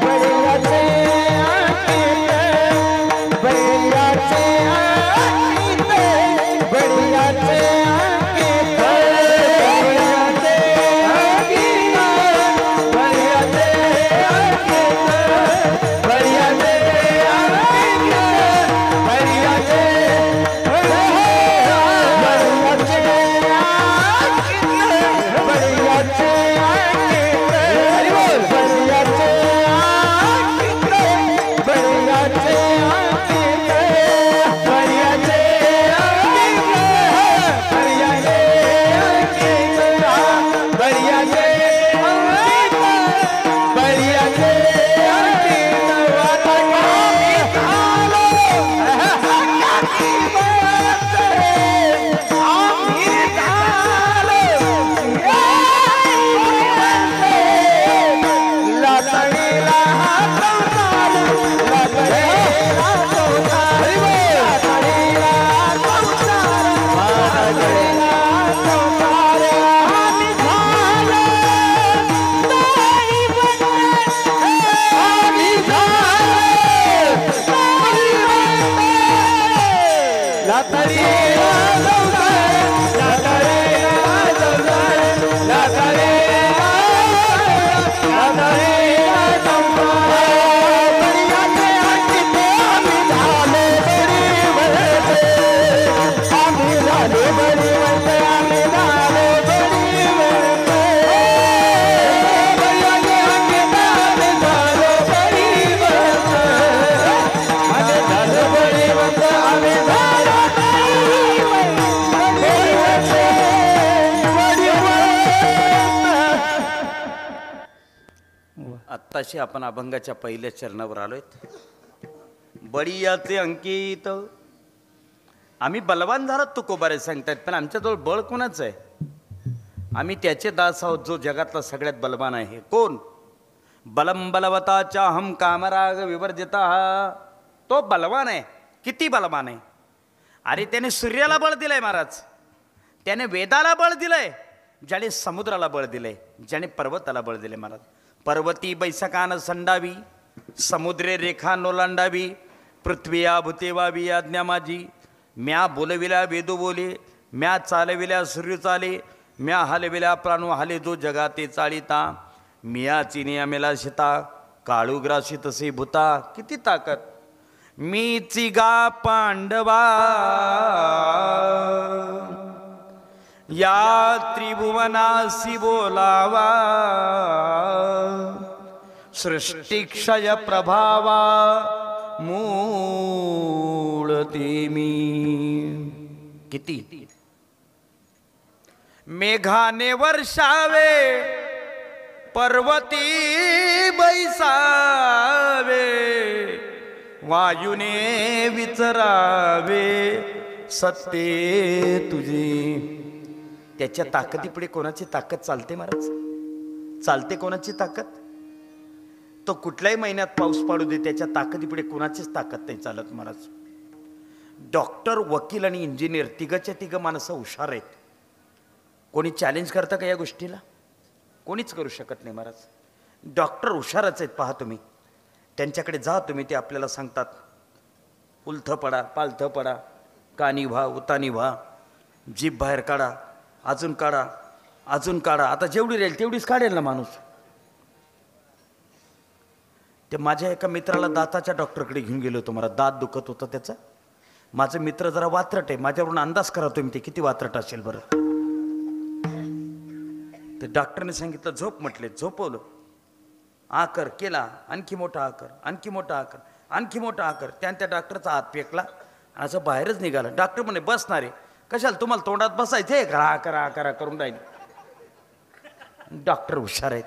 [SPEAKER 2] बळीयाचे अंकित, बळीयाचे अंकित, बळीयाचे अंकित, बळीयाचे अंकित, बळीयाचे अंकित, बळीयाचे अंकित, बळीयाचे
[SPEAKER 3] आत्ताशी आपण अभंगाच्या पहिल्या चरणावर आलोय. बळीयाचे अंकित आम्ही बलवान झालो तुकोबारे सांगतायत, पण आमच्याजवळ बळ कोणाचं आहे? आम्ही त्याचे दास आहोत जो जगातला सगळ्यात बलवान आहे. कोण? बलम बलवताच्या हम कामराग विवर्जिता, तो बलवान आहे. किती बलवान आहे? अरे त्याने सूर्याला बळ दिलंय महाराज, त्याने वेदाला बळ दिलंय, ज्याने समुद्राला बळ दिलंय, ज्याने पर्वताला बळ दिले महाराज. पर्वती बैसकान संडावी, समुद्रे रेखा नोलांडावी, पृथ्वीया भूते वावी आज्ञा माझी. म्या बोलविल्या वेदू बोले, म्या चालविल्या सूर्य चाले, म्या हलविल्या प्राणू हाले जो जगाते चाळीता. मिया चिनिया मेला शिता, काळूग्राशी तसे भूता. किती ताकद! मी चिगा पांडवा या त्रिभुवनासी बोलावा, सृष्टिक्षय प्रभावा मूळते मी. किती! मेघाने वर्षावे, पर्वती बैसावे, वायुने विचरावे सत्ते तुझे. त्याच्या ताकदीपुढे कोणाची ताकद चालते महाराज? चालते कोणाची ताकद? तो कुठल्याही महिन्यात पाऊस पाडू दे, त्याच्या ताकदीपुढे कोणाचीच ताकद नाही चालत महाराज. डॉक्टर, वकील आणि इंजिनियर तिघच्या तिघ माणसं हुशार आहेत. कोणी चॅलेंज करतं का या गोष्टीला? कोणीच करू शकत नाही महाराज. डॉक्टर हुशारच आहेत. पहा तुम्ही, त्यांच्याकडे जा तुम्ही, ते आपल्याला सांगतात उलथं पडा, पालथं पडा, कानी व्हा, उतानी व्हा, जीभ बाहेर काढा, अजून काढा, अजून काढा. आता जेवढी राहील तेवढीच काढेल ना माणूस. ते माझ्या एका मित्राला दाताच्या डॉक्टरकडे घेऊन गेलो होतो. मला दात दुखत होतं त्याचा. माझं मित्र जरा वात्रट आहे, माझ्यावरून अंदाज करा तुम्ही ते किती वात्रट असेल बरं. तर डॉक्टरने सांगितलं झोप, म्हटले झोपवलं. आकर केला, आणखी मोठा आकर, आणखी मोठा आकर, आणखी मोठा आकर. त्या डॉक्टरचा हात फेकला, असं बाहेरच निघाला. डॉक्टर म्हणे बसणारे कशाला, तुम्हाला तोंडात बसायचे, करा करा करा करून राहील. डॉक्टर हुशार आहेत.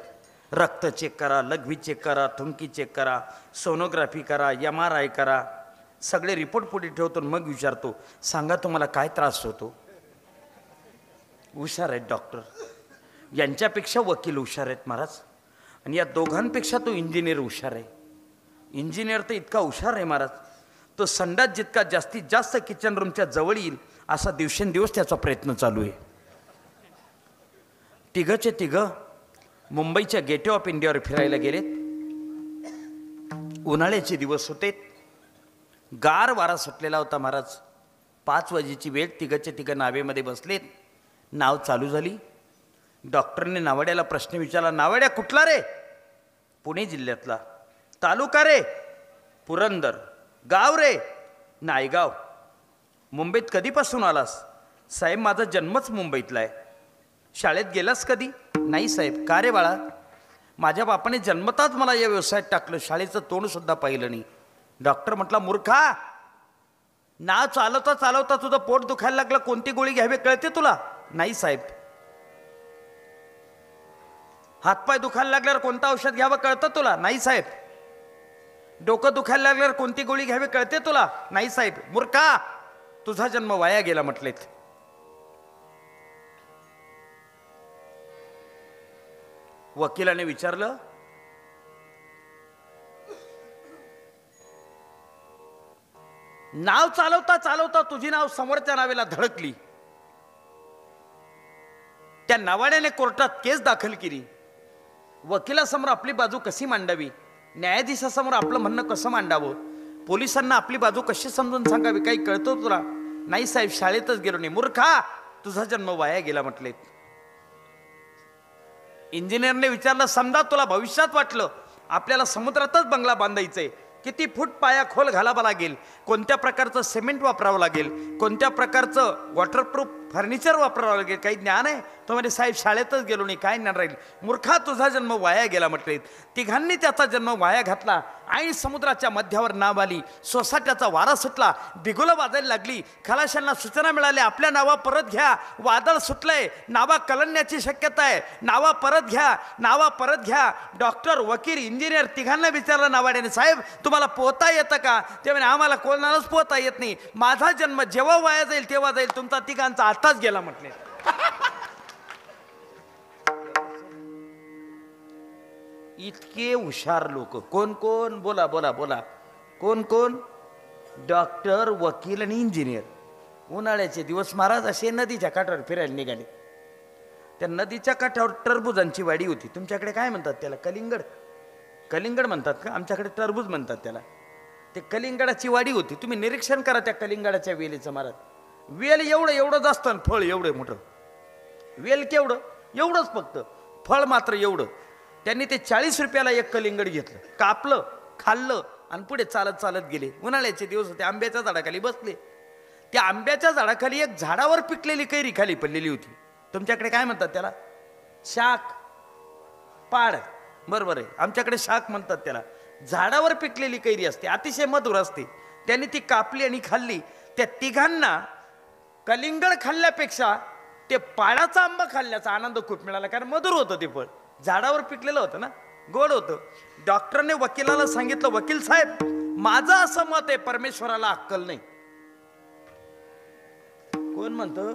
[SPEAKER 3] रक्त चेक करा, लघवी चेक करा, थुंकी चेक करा, सोनोग्राफी करा, MRI करा, सगळे रिपोर्ट पुढे ठेवतो. मग विचारतो सांगा तुम्हाला काय त्रास होतो. हुशार आहेत डॉक्टर. यांच्यापेक्षा वकील हुशार आहेत महाराज. आणि या दोघांपेक्षा तो इंजिनियर हुशार आहे. इंजिनियर तर इतका हुशार आहे महाराज, तो संडास जितका जास्तीत जास्त किचन रूमच्या जवळ येईल असा दिवसेंदिवस त्याचा प्रयत्न चालू आहे. तिघचे तिघ मुंबईच्या गेटवे ऑफ इंडियावर फिरायला गेलेत. उन्हाळ्याचे दिवस होते, गार वारा सुटलेला होता महाराज. 5 वाजेची वेळ. तिघचे तिघ नावेमध्ये बसलेत. नाव चालू झाली. डॉक्टरने नावाड्याला प्रश्न विचारला, नावाड्या कुठला रे? पुणे जिल्ह्यातला. तालुका रे? पुरंदर. गाव रे? नायगाव. मुंबईत कधीपासून आलास? साहेब माझा जन्मच मुंबईतला आहे. शाळेत गेलास कधी? नाही साहेब. का रे बाळा? माझ्या बापाने जन्मताच मला या व्यवसायात टाकलं, शाळेचं तोंडसुद्धा पाहिलं नाही. डॉक्टर म्हटला, मूर्खा, नाव चालवता चालवता तुझं पोट दुखायला लागलं, कोणती गोळी घ्यावी कळते तुला? नाही साहेब. हातपाय दुखायला लागल्यावर कोणतं औषध घ्यावं कळतं तुला? नाही साहेब. डोकं दुखायला लागल्यावर कोणती गोळी घ्यावी कळते तुला? नाही साहेब. मूर्खा, तुझा जन्म वाया गेला म्हटलेत. वकिलाने विचारलं, नाव चालवता चालवता तुझी नाव समोरच्या नावेला धडकली. त्या नावाड्याने कोर्टात केस दाखल केली. वकिलासमोर आपली बाजू कशी मांडावी, न्यायाधीशासमोर आपलं म्हणणं कसं मांडावं, पोलिसांना आपली बाजू कशी समजून सांगावी, काही कळतं तुला? नाही साहेब, शाळेतच गेलो नाही. मूर्खा, तुझा जन्म वाया गेला म्हटलेत. इंजिनियरने विचारलं, समजा तुला भविष्यात वाटलं आपल्याला समुद्रातच बंगला बांधायचंय, किती फूट पाया खोल घालावा लागेल, कोणत्या प्रकारचं सिमेंट वापरावं लागेल, कोणत्या प्रकारचं वॉटरप्रूफ फर्निचर वापरावं लागेल, काही ज्ञान आहे तो म्हणे साहेब शाळेतच गेलो नाही, काय ज्ञान राहील. मूर्खा तुझा जन्म वाया गेला म्हटले. तिघांनी त्याचा जन्म वाया घातला. आणि समुद्राच्या मध्यावर नाव आली. सोसाट्याचा वारा सुटला, बिगुलं वाजायला लागली. खलाशांना सूचना मिळाल्या, आपल्या नावा परत घ्या, वादळ सुटलंय, नावा कलंडण्याची शक्यता आहे, नावा परत घ्या, नावा परत घ्या. डॉक्टर, वकील, इंजिनियर तिघांना विचारलं नावाड्याने, साहेब तुम्हाला पोहता येतं का? ते म्हणे आम्हाला कोणालाच पोहता येत नाही. माझा जन्म जेव्हा वाया जाईल तेव्हा जाईल, तुमचा तिघांचा आताच गेला म्हटले. इतके हुशार लोक कोण कोण? बोला बोला बोला. कोण कोण? डॉक्टर, वकील आणि इंजिनियर. उन्हाळ्याचे दिवस महाराज असे नदीच्या काठावर फिरायला निघाले. त्या नदीच्या काठावर टरबुजांची वाडी होती. तुमच्याकडे काय म्हणतात त्याला? कलिंगड. कलिंगड म्हणतात का? आमच्याकडे टरबूज म्हणतात त्याला. ते कलिंगडाची वाडी होती. तुम्ही निरीक्षण करा त्या कलिंगडाच्या वेलीचं महाराज. वेल एवढंच असतं, फळ एवढं मोठं. वेल केवढं? एवढंच फक्त. फळ मात्र एवढं. त्यांनी ते 40 रुपयाला एक कलिंगड घेतलं, कापलं, खाल्लं आणि पुढे चालत चालत गेले. उन्हाळ्याचे दिवस होते. आंब्याच्या झाडाखाली बसले. त्या आंब्याच्या झाडाखाली एक झाडावर पिकलेली कैरी खाली पडलेली होती. तुमच्याकडे काय म्हणतात त्याला? शाक, पाड. बरोबर आहे, आमच्याकडे शाक म्हणतात त्याला. झाडावर पिकलेली कैरी असते, अतिशय मधुर असते. त्यांनी ती कापली आणि खाल्ली. त्या तिघांना कलिंगड खाल्ल्यापेक्षा ते पाडाचा आंबा खाल्ल्याचा आनंद खूप मिळाला, कारण मधुर होतं ते फळ, झाडावर पिकलेलं होतं ना, गोड होतं. डॉक्टरने वकिलाला सांगितलं, वकील साहेब माझं असं मत आहे, परमेश्वराला अक्कल नाही. कोण म्हणतं?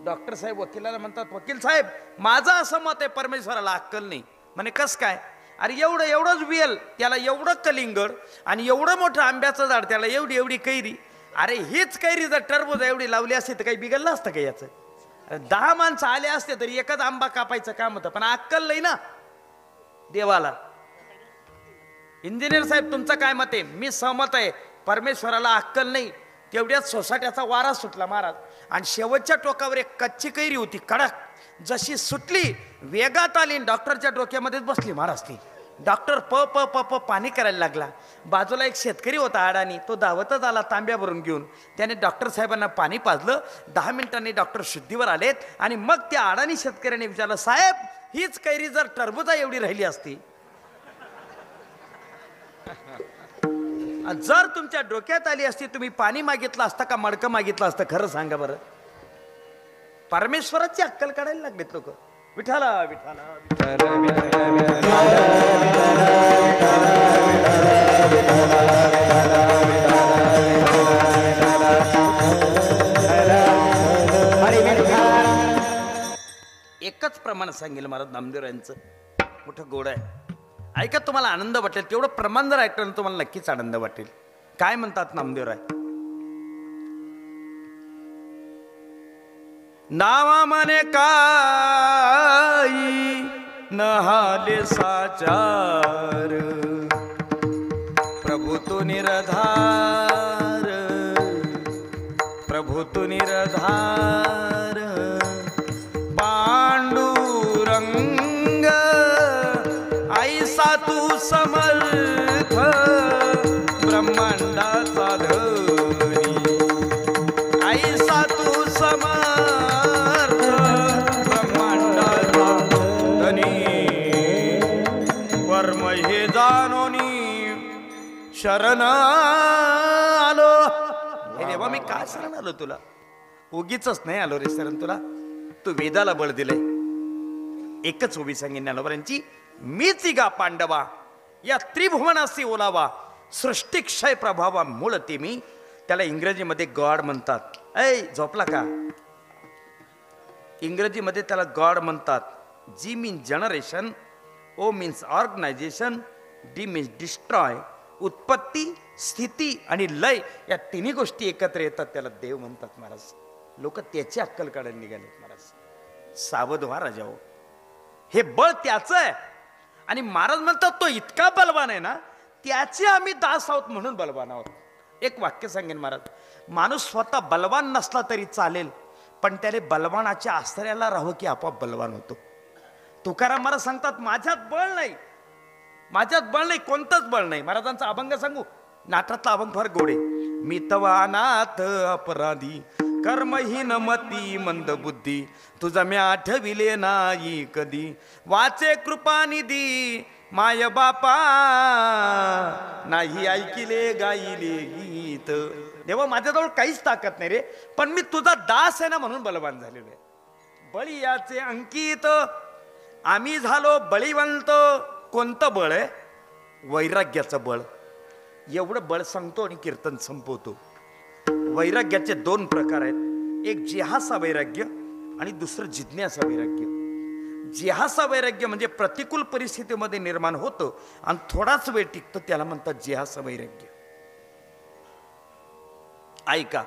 [SPEAKER 3] डॉक्टर साहेब वकिलाला म्हणतात, वकील साहेब माझं असं मत आहे, परमेश्वराला अक्कल नाही. म्हणे कस काय? अरे एवढंच वेल, त्याला एवढं कलिंगड, आणि एवढं मोठं आंब्याचं झाड, त्याला एवढी एवढी कैरी. अरे हीच कैरी जर टरबूज एवढी लावली असते तर काही बिघडलं असतं का याचं? 10 माणसं आले असते तरी एकच आंबा कापायचं काम होतं, पण अक्कल नाही ना देवाला. इंजिनियर साहेब तुमचं काय मत आहे? मी सहमत आहे, परमेश्वराला अक्कल नाही. तेवढ्याच सोसाट्याचा वारा सुटला महाराज, आणि शेवटच्या टोकावर एक कच्ची कैरी होती कडक. जशी सुटली वेगात आली, डॉक्टरच्या डोक्यामध्येच बसली महाराज ती. डॉक्टर प प प प पाणी करायला लागला. बाजूला एक शेतकरी होता अडाणी, तो धावतच आला तांब्या भरून घेऊन. त्याने डॉक्टर साहेबांना पाणी पाजलं. 10 मिनिटांनी डॉक्टर शुद्धीवर आलेत, आणि मग त्या अडाणी शेतकऱ्याने विचारलं, साहेब हीच कैरी जर टरबुजा एवढी राहिली असती, जर तुमच्या डोक्यात आली असती, तुम्ही पाणी मागितलं असतं का मडकं मागितलं असतं? खरं सांगा बरं. परमेश्वराची अक्कल काढायला लागलेत लोक. विठाला विठाला एकच प्रमाण सांगेल महाराज नामदेवरायांचं, मोठं गोड आहे. ऐका, तुम्हाला आनंद वाटेल. तेवढं प्रमाण जर ऐकलं ना तुम्हाला नक्कीच आनंद वाटेल. काय म्हणतात नामदेवराय? नावा मने काही नहाले साचार, प्रभु तू निरधार, प्रभु तू निरधार. पांडुरंग ऐसा तू समर्थ, ब्रह्मांडाचा धनी ऐसा तू समर्थ, ब्रह्मांडाचा धनी. वर्म हे जानोनी शरण आलो. हे देवा, मी काय शरण आलो तुला? उगीच नाही आलो रे शरण तुला. तू वेदाला बळ दिलंय. एकच उभी सांगेन ज्ञानोबरांची, मीच गा पांडवा या त्रिभुवनासी ओलावा, सृष्टिक्षय प्रभावा मूळ ते मी. त्याला इंग्रजीमध्ये गॉड म्हणतात. ऐ झोपला का? इंग्रजीमध्ये त्याला गॉड म्हणतात. G means generation, O means organisation, D means destroy. उत्पत्ती, स्थिती आणि लय या तिन्ही गोष्टी एकत्र येतात, त्याला देव म्हणतात महाराज. लोक त्याची अक्कल काढायला निघालेत महाराज. सावध व्हा राजाओ, हे बळ त्याचं आहे. आणि महाराज म्हणतात तो इतका बलवान आहे ना, त्याचे आम्ही दास आहोत म्हणून बलवान आहोत. एक वाक्य सांगेन महाराज, माणूस स्वतः बलवान नसला तरी चालेल, पण त्याने बलवानाच्या आश्रयाला राहावं की आपोआप बलवान होतो. तुकाराम महाराज सांगतात, माझ्यात बळ नाही, माझ्यात बळ नाही, कोणतंच बळ नाही. महाराजांचा अभंग सांगू? नाटातला अभंग फार गोडे. मी तवा अनाथ अपराधी, कर्महीन मती मंद बुद्धी तुझा मी आठविले नाही कधी वाचे कृपानिधी माय बापा नाही ऐकिले गाईले गीत. देवा माझ्याजवळ काहीच ताकद नाही रे, पण मी तुझा दास आहे ना म्हणून बलवान झालेलो आहे. बळी याचे अंकित आम्ही झालो बळीवंत. कोणतं बळ आहे? वैराग्याचं बळ. एवढं बळ सांगतो आणि कीर्तन संपवतो. वैराग्याचे दोन प्रकार आहेत, एक जिहासा वैराग्य आणि दुसरं जिज्ञासा वैराग्य. जिहासा वैराग्य म्हणजे प्रतिकूल परिस्थितीमध्ये निर्माण होतं आणि थोडाच वेळ टिकतं, त्याला म्हणतात जिहासा वैराग्य. ऐका,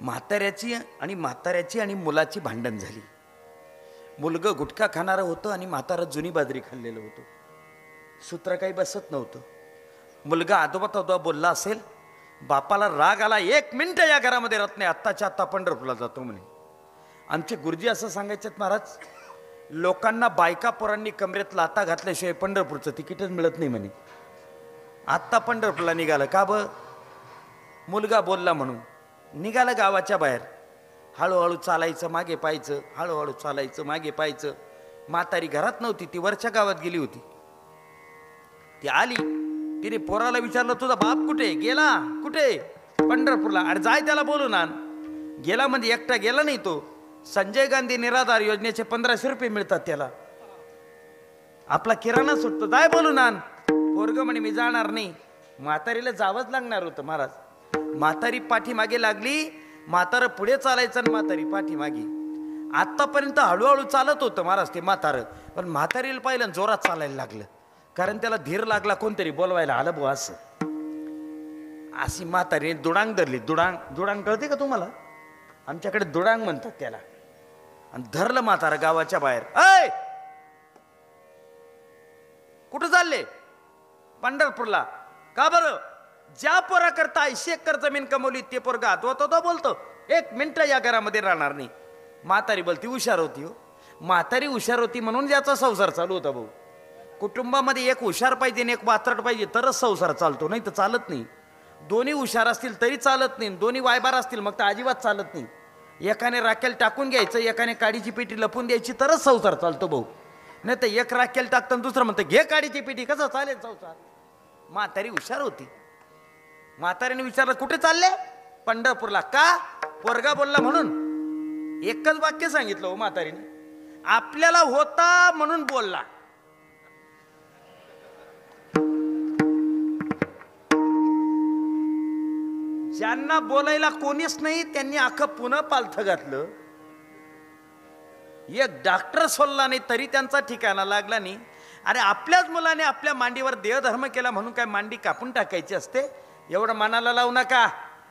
[SPEAKER 3] म्हाताऱ्याची आणि मुलाची भांडण झाली. मुलगं गुटखा खाणारं होतं आणि म्हातारा जुनी बाजरी खाल्लेलं होतं. सूत्र काही बसत नव्हतं. मुलगा आदोबा बोलला असेल, बापाला राग आला, 1 मिनिट या घरामध्ये राहत नाही, आत्ताच्या आत्ता पंढरपूरला जातो म्हणे. आमचे गुरुजी असं सांगायचे, महाराज लोकांना बायका पोरांनी कमरेत लाता घातल्याशिवाय पंढरपूरचं तिकीटच मिळत नाही म्हणे. आत्ता पंढरपूरला निघालं का मुलगा बोलला म्हणून निघालं गावाच्या बाहेर. हळूहळू चालायचं मागे पाहायचं, हळूहळू चालायचं मागे पाहायचं. म्हातारी घरात नव्हती, ती वरच्या गावात गेली होती. ती आली, तिने पोराला विचारलं, तुझा बाप कुठे गेला? कुठे? पंढरपूरला. अरे जाय त्याला बोलून आण. गेला म्हणजे एकटा गेला नाही तो. संजय गांधी निराधार योजनेचे 1500 रुपये मिळतात त्याला. आपला किराणा सुटतो, जाय बोलून आण. पोरग म्हणे मी जाणार नाही. म्हातारीला जावंच लागणार होतं महाराज. म्हातारी पाठीमागे लागली, म्हातारं पुढे चालायचं आणि म्हातारी पाठीमागे. आत्तापर्यंत हळूहळू चालत होतं महाराज ते म्हातारं, पण म्हातारीला पाहिलं जोरात चालायला लागलं, कारण त्याला धीर लागला, कोणतरी बोलवायला आलं बुवा असं. अशी म्हातारी दुडांग धरली. दुडांग कळते का तुम्हाला? आमच्याकडे दुडांग म्हणतात त्याला. आणि धरलं म्हातारं गावाच्या बाहेर. ऐ कुठं चालले? पंढरपूरला. का बरं? ज्या पोराकरता 80 एकर जमीन कमवली ते पोरगा तो बोलतो 1 मिनिट या घरामध्ये राहणार नाही. म्हातारी बोलती हुशार होती. हो, म्हातारी हुशार होती म्हणून ज्याचा संसार चालू होता भाऊ. कुटुंबामध्ये एक हुशार पाहिजे आणि एक वात्रट पाहिजे तरच संसार चालतो, नाही तर चालत नाही. दोन्ही हुशार असतील तरी चालत नाही, दोन्ही वायबार असतील मग तर अजिबात चालत नाही. एकाने राखेल टाकून घ्यायचं, एकाने काडीची पेटी लपून द्यायची तरच संसार चालतो भाऊ. नाही तर एक राखेल टाकतं दुसरं म्हणतं घे काडीची पेटी, कसं चालेल संसार? म्हातारी हुशार होती. म्हातारीने विचारलं कुठे चालले? पंढरपूरला. का? पोरगा बोलला म्हणून. एकच वाक्य सांगितलं हो म्हातारीने, आपल्याला होता म्हणून बोलला. ज्यांना बोलायला कोणीच नाही त्यांनी अख्खं पुन्हा पालथं घातलं. एक डॉक्टर सोडला नाही तरी त्यांचा ठिकाणा लागला नाही. अरे आपल्याच मुलाने आपल्या मांडीवर देहधर्म केला म्हणून काय मांडी कापून टाकायची असते? एवढं मनाला लावू नका.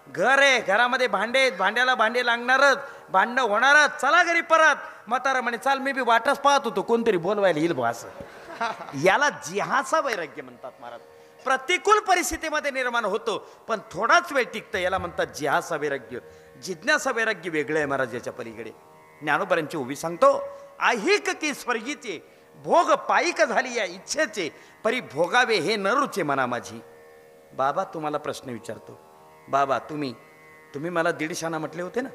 [SPEAKER 3] घर आहे, घरामध्ये भांडे आहेत, भांड्याला भांडे लागणारच, भांडणं होणारच. चला घरी परत. म्हातारा म्हणे चाल, मी बी वाटच पाहत होतो कोणतरी बोलवायला येईल बा असं. याला जिहासा वैराग्य म्हणतात महाराज. प्रतिकूल परिस्थितीमध्ये निर्माण होतो पण थोडाच वेळ टिकतं, याला म्हणतात जिहासा वैराग्य. जिज्ञासा वैराग्य वेगळं आहे महाराज याच्या पलीकडे. ज्ञानोबरांची उभी सांगतो, ऐहिक की स्वर्गीचे भोग पायिक झाली या इच्छेचे, परी भोगावे हे न रुचे मना माझी. बाबा तुम्हाला प्रश्न विचारतो. बाबा तुम्ही मला 1.5 शाणा म्हटले होते ना,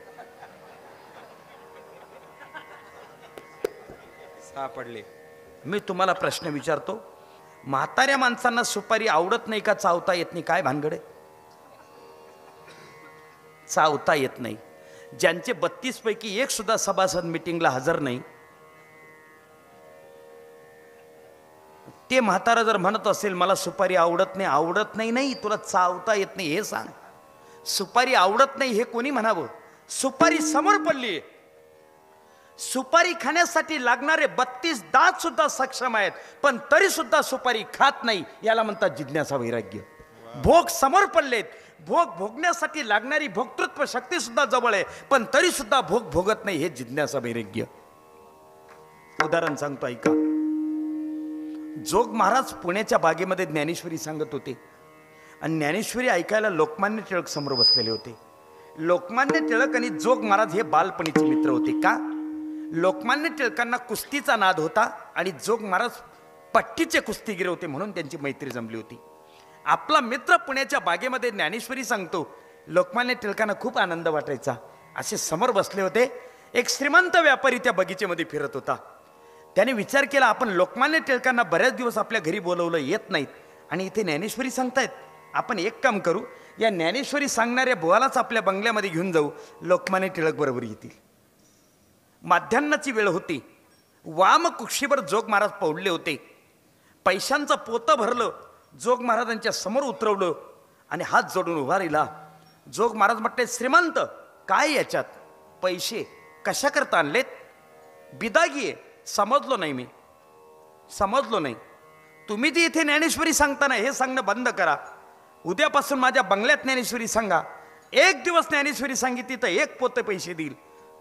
[SPEAKER 3] सापडले. मी तुम्हाला प्रश्न विचारतो, म्हाताऱ्या माणसांना सुपारी आवडत नाही का चावता येत नाही? काय भानगड आहे? चावता येत नाही. ज्यांचे 32 पैकी एक सुद्धा सभासद मीटिंगला हजर नाही, ते म्हातारा जर म्हणत असेल मला सुपारी आवडत नाही, तुला चावता येत नाही हे सांग. सुपारी आवडत नाही हे कोणी म्हणावं? सुपारी समोर पडली. सुपारी खाण्यासाठी लागणारे 32 दात सुद्धा सक्षम आहेत, पण तरी सुद्धा सुपारी खात नाही. याला म्हणतात जिज्ञासा वैराग्य. भोग समोर पडलेत, भोग भोगण्यासाठी लागणारी भोक्तृत्व शक्ती सुद्धा जवळ आहे, पण तरी सुद्धा भोग भोगत नाही. हे जिज्ञासा वैराग्य. उदाहरण सांगतो ऐका. जोग महाराज पुण्याच्या बागेमध्ये ज्ञानेश्वरी सांगत होते आणि ज्ञानेश्वरी ऐकायला लोकमान्य टिळक समोर बसलेले होते. लोकमान्य टिळक आणि जोग महाराज हे बालपणीचे मित्र होते. का? लोकमान्य टिळकांना कुस्तीचा नाद होता आणि जोग महाराज पट्टीचे कुस्तीगीर होते, म्हणून त्यांची मैत्री जमली होती. आपला मित्र पुण्याच्या बागेमध्ये ज्ञानेश्वरी सांगतो, लोकमान्य टिळकांना खूप आनंद वाटायचा. असे समोर बसले होते. एक श्रीमंत व्यापारी त्या बगीचेमध्ये फिरत होता. त्याने विचार केला, आपण लोकमान्य टिळकांना बऱ्याच दिवस आपल्या घरी बोलवलं, येत नाहीत आणि इथे ज्ञानेश्वरी सांगतायत. आपण एक काम करू, या ज्ञानेश्वरी सांगणाऱ्या बुवालाच आपल्या बंगल्यामध्ये घेऊन जाऊ, लोकमान्य टिळक बरोबर येतील. माध्यान्नाची वेळ होती. वाम कुक्षीवर जोग महाराज पौडले होते. पैशांचं पोतं भरलं, जोग महाराजांच्या समोर उतरवलं आणि हात जोडून उभा राहिला. जोग महाराज म्हटले, श्रीमंत काय याच्यात पैसे कशा करता आणलेत? बिदागी आहे. समजलो नाही, मी समजलो नाही. तुम्ही जी इथे ज्ञानेश्वरी सांगताना हे सांगणं बंद करा. उद्यापासून माझ्या बंगल्यात ज्ञानेश्वरी सांगा. 1 दिवस ज्ञानेश्वरी सांगितली तर 1 पोते पैसे देईल,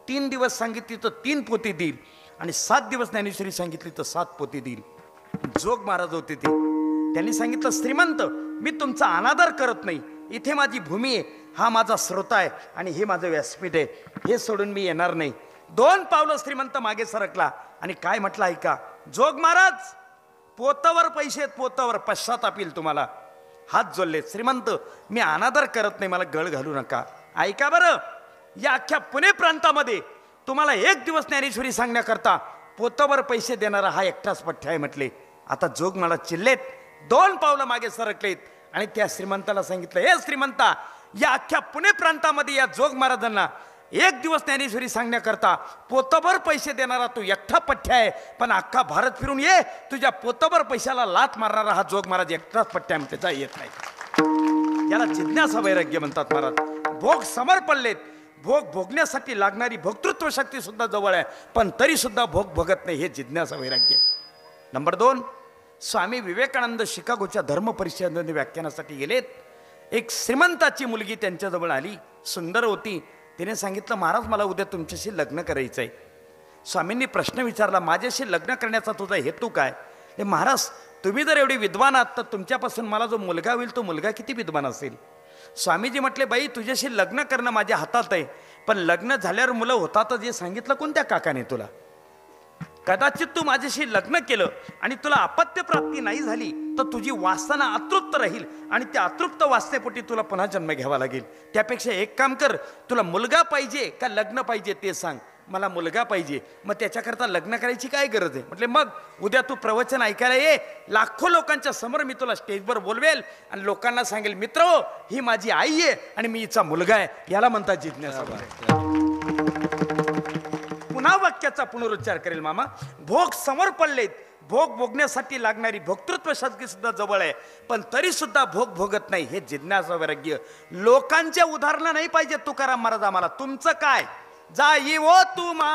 [SPEAKER 3] 3 दिवस सांगितली तर 3 पोते देईल आणि 7 दिवस ज्ञानेश्वरी सांगितली तर 7 पोते देईल. जोग महाराज होते ते. त्यांनी सांगितलं, श्रीमंत मी तुमचा अनादर करत नाही. इथे माझी भूमी आहे, हा माझा स्रोत आहे आणि हे माझं व्यासपीठ आहे. हे सोडून मी येणार नाही. 2 पावलं श्रीमंत मागे सरकला आणि काय म्हटलं ऐका. जोग महाराज पोतावर पैसे आहेत, पोतावर पश्चाताप येईल तुम्हाला. हात जोडले. श्रीमंत मी अनादर करत नाही, मला गळ घालू नका. ऐका बरं, या अख्ख्या पुणे प्रांतामध्ये तुम्हाला 1 दिवस ज्ञानेश्वरी सांगण्याकरता पोतावर पैसे देणारा हा एकटाच पठ्य आहे म्हटले. आता जोग मला चिल्लेत, 2 पावलं मागे सरकलेत आणि त्या श्रीमंताला सांगितलं, हे श्रीमंता, या अख्ख्या पुणे प्रांतामध्ये या जोग महाराजांना 1 दिवस ज्ञानेश्वरी सांगण्याकरता पोतभर पैसे देणारा तू एकटा पठ्य आहे, पण अख्खा भारत फिरून ये, तुझ्या पोतभर पैशाला लाथ मारणारा हा जोग महाराज एकटाच पठ्य आहे, त्याचा येत नाही. याला जिज्ञासा वैराग्य म्हणतात महाराज. भोग समोर पडलेत, भोग भोगण्यासाठी लागणारी भोक्तृत्व शक्ती सुद्धा जवळ आहे, पण तरी सुद्धा भोग भोगत नाही, हे जिज्ञासा वैराग्य. नंबर 2, स्वामी विवेकानंद शिकागोच्या धर्म परिषदेमध्ये व्याख्यानासाठी गेलेत. एक श्रीमंताची मुलगी त्यांच्याजवळ आली, सुंदर होती. तिने सांगितलं, महाराज मला उद्या तुमच्याशी लग्न करायचं आहे. स्वामींनी प्रश्न विचारला, माझ्याशी लग्न करण्याचा तुझा हेतू काय? हे महाराज, तुम्ही जर एवढी विद्वान आहात तर तुमच्यापासून मला जो मुलगा होईल तो मुलगा किती विद्वान असेल? स्वामीजी म्हटले, बाई तुझ्याशी लग्न करणं माझ्या हातात आहे, पण लग्न झाल्यावर मुलं होतातच हे सांगितलं कोणत्या काकाने तुला? कदाचित तू माझ्याशी लग्न केलं आणि तुला अपत्य प्राप्ती नाही झाली तर तुझी वासना अतृप्त राहील आणि त्या अतृप्त वासनेपोटी तुला पुन्हा जन्म घ्यावा लागेल. त्यापेक्षा एक काम कर, तुला मुलगा पाहिजे का लग्न पाहिजे ते सांग. मला मुलगा पाहिजे. मग त्याच्याकरता लग्न करायची काय गरज आहे? म्हटले, मग उद्या तू प्रवचन ऐकायला ये, लाखो लोकांच्या समोर मी तुला स्टेजवर बोलवेल आणि लोकांना सांगेल, मित्र ही माझी आई आहे आणि मी हिचा मुलगा आहे. याला म्हणतात जिज्ञासा. पुन्हा वाक्याचा पुनरुच्चार करेल मामा. भोग समोर पडलेत, भोग भोगण्यासाठी लागणारी भोक्तृत्व शक्ती सुद्धा जवळ आहे, पण तरी सुद्धा भोग भोगत नाही, हे जिज्ञासा वैराग्य. लोकांच्या उदाहरणं नाही पाहिजे तुकाराम महाराज आम्हाला. तुमचं काय? जाई वो तुम्हा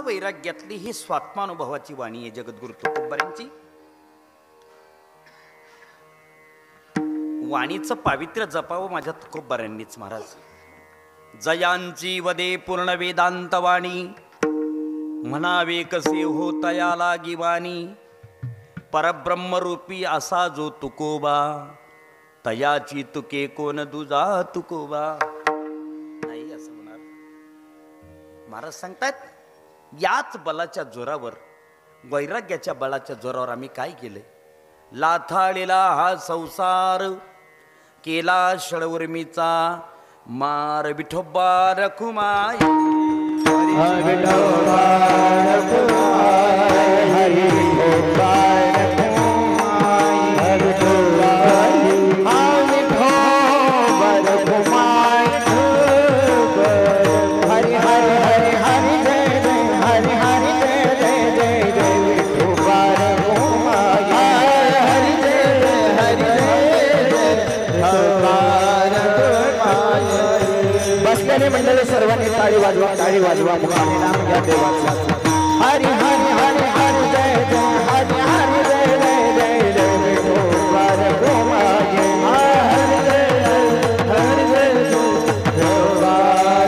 [SPEAKER 3] वैराग्यातली ही स्वात्मानुभवाची वाणी आहे जगद्गुरु तुकोबारांची. वाणीचं पावित्र्य जपावं माझ्या तुकोबारांनीच महाराज. जयांची वदे पूर्ण वेदांत वाणी, म्हणावे कसे होतया लागी वाणी. परब्रह्मरूपी असा जो तुकोबा, तयाची तुके कोण दुजा तुकोबा. नाही असं म्हणणार महाराज सांगतात. याच बलाच्या जोरावर, वैराग्याच्या बलाच्या जोरावर आम्ही काय केले? लाथाळलेला हा संसार केला शळउर्मीचा मार विठोबा रखुमाई.
[SPEAKER 2] विठोबा रखुमाई, हरी विठोबा रखुमाई, विठोबा रखुमाई. हरी हरी हरी हरी जय जय, हरी हरी जय जय जय जय विठोबा रखुमाई. हरी जय जय, हरी जय जय विठोबा रखुमाई. बसलेले मंडळी सर्वांनी टाळी वाजवा मुखाने नाम घ्या देवाचा. हरी हरी हरी हरी जय जय, हरी हरी जय जय जय जय विठोबा रखुमाई. हरी जय जय, हरी जय जय विठोबा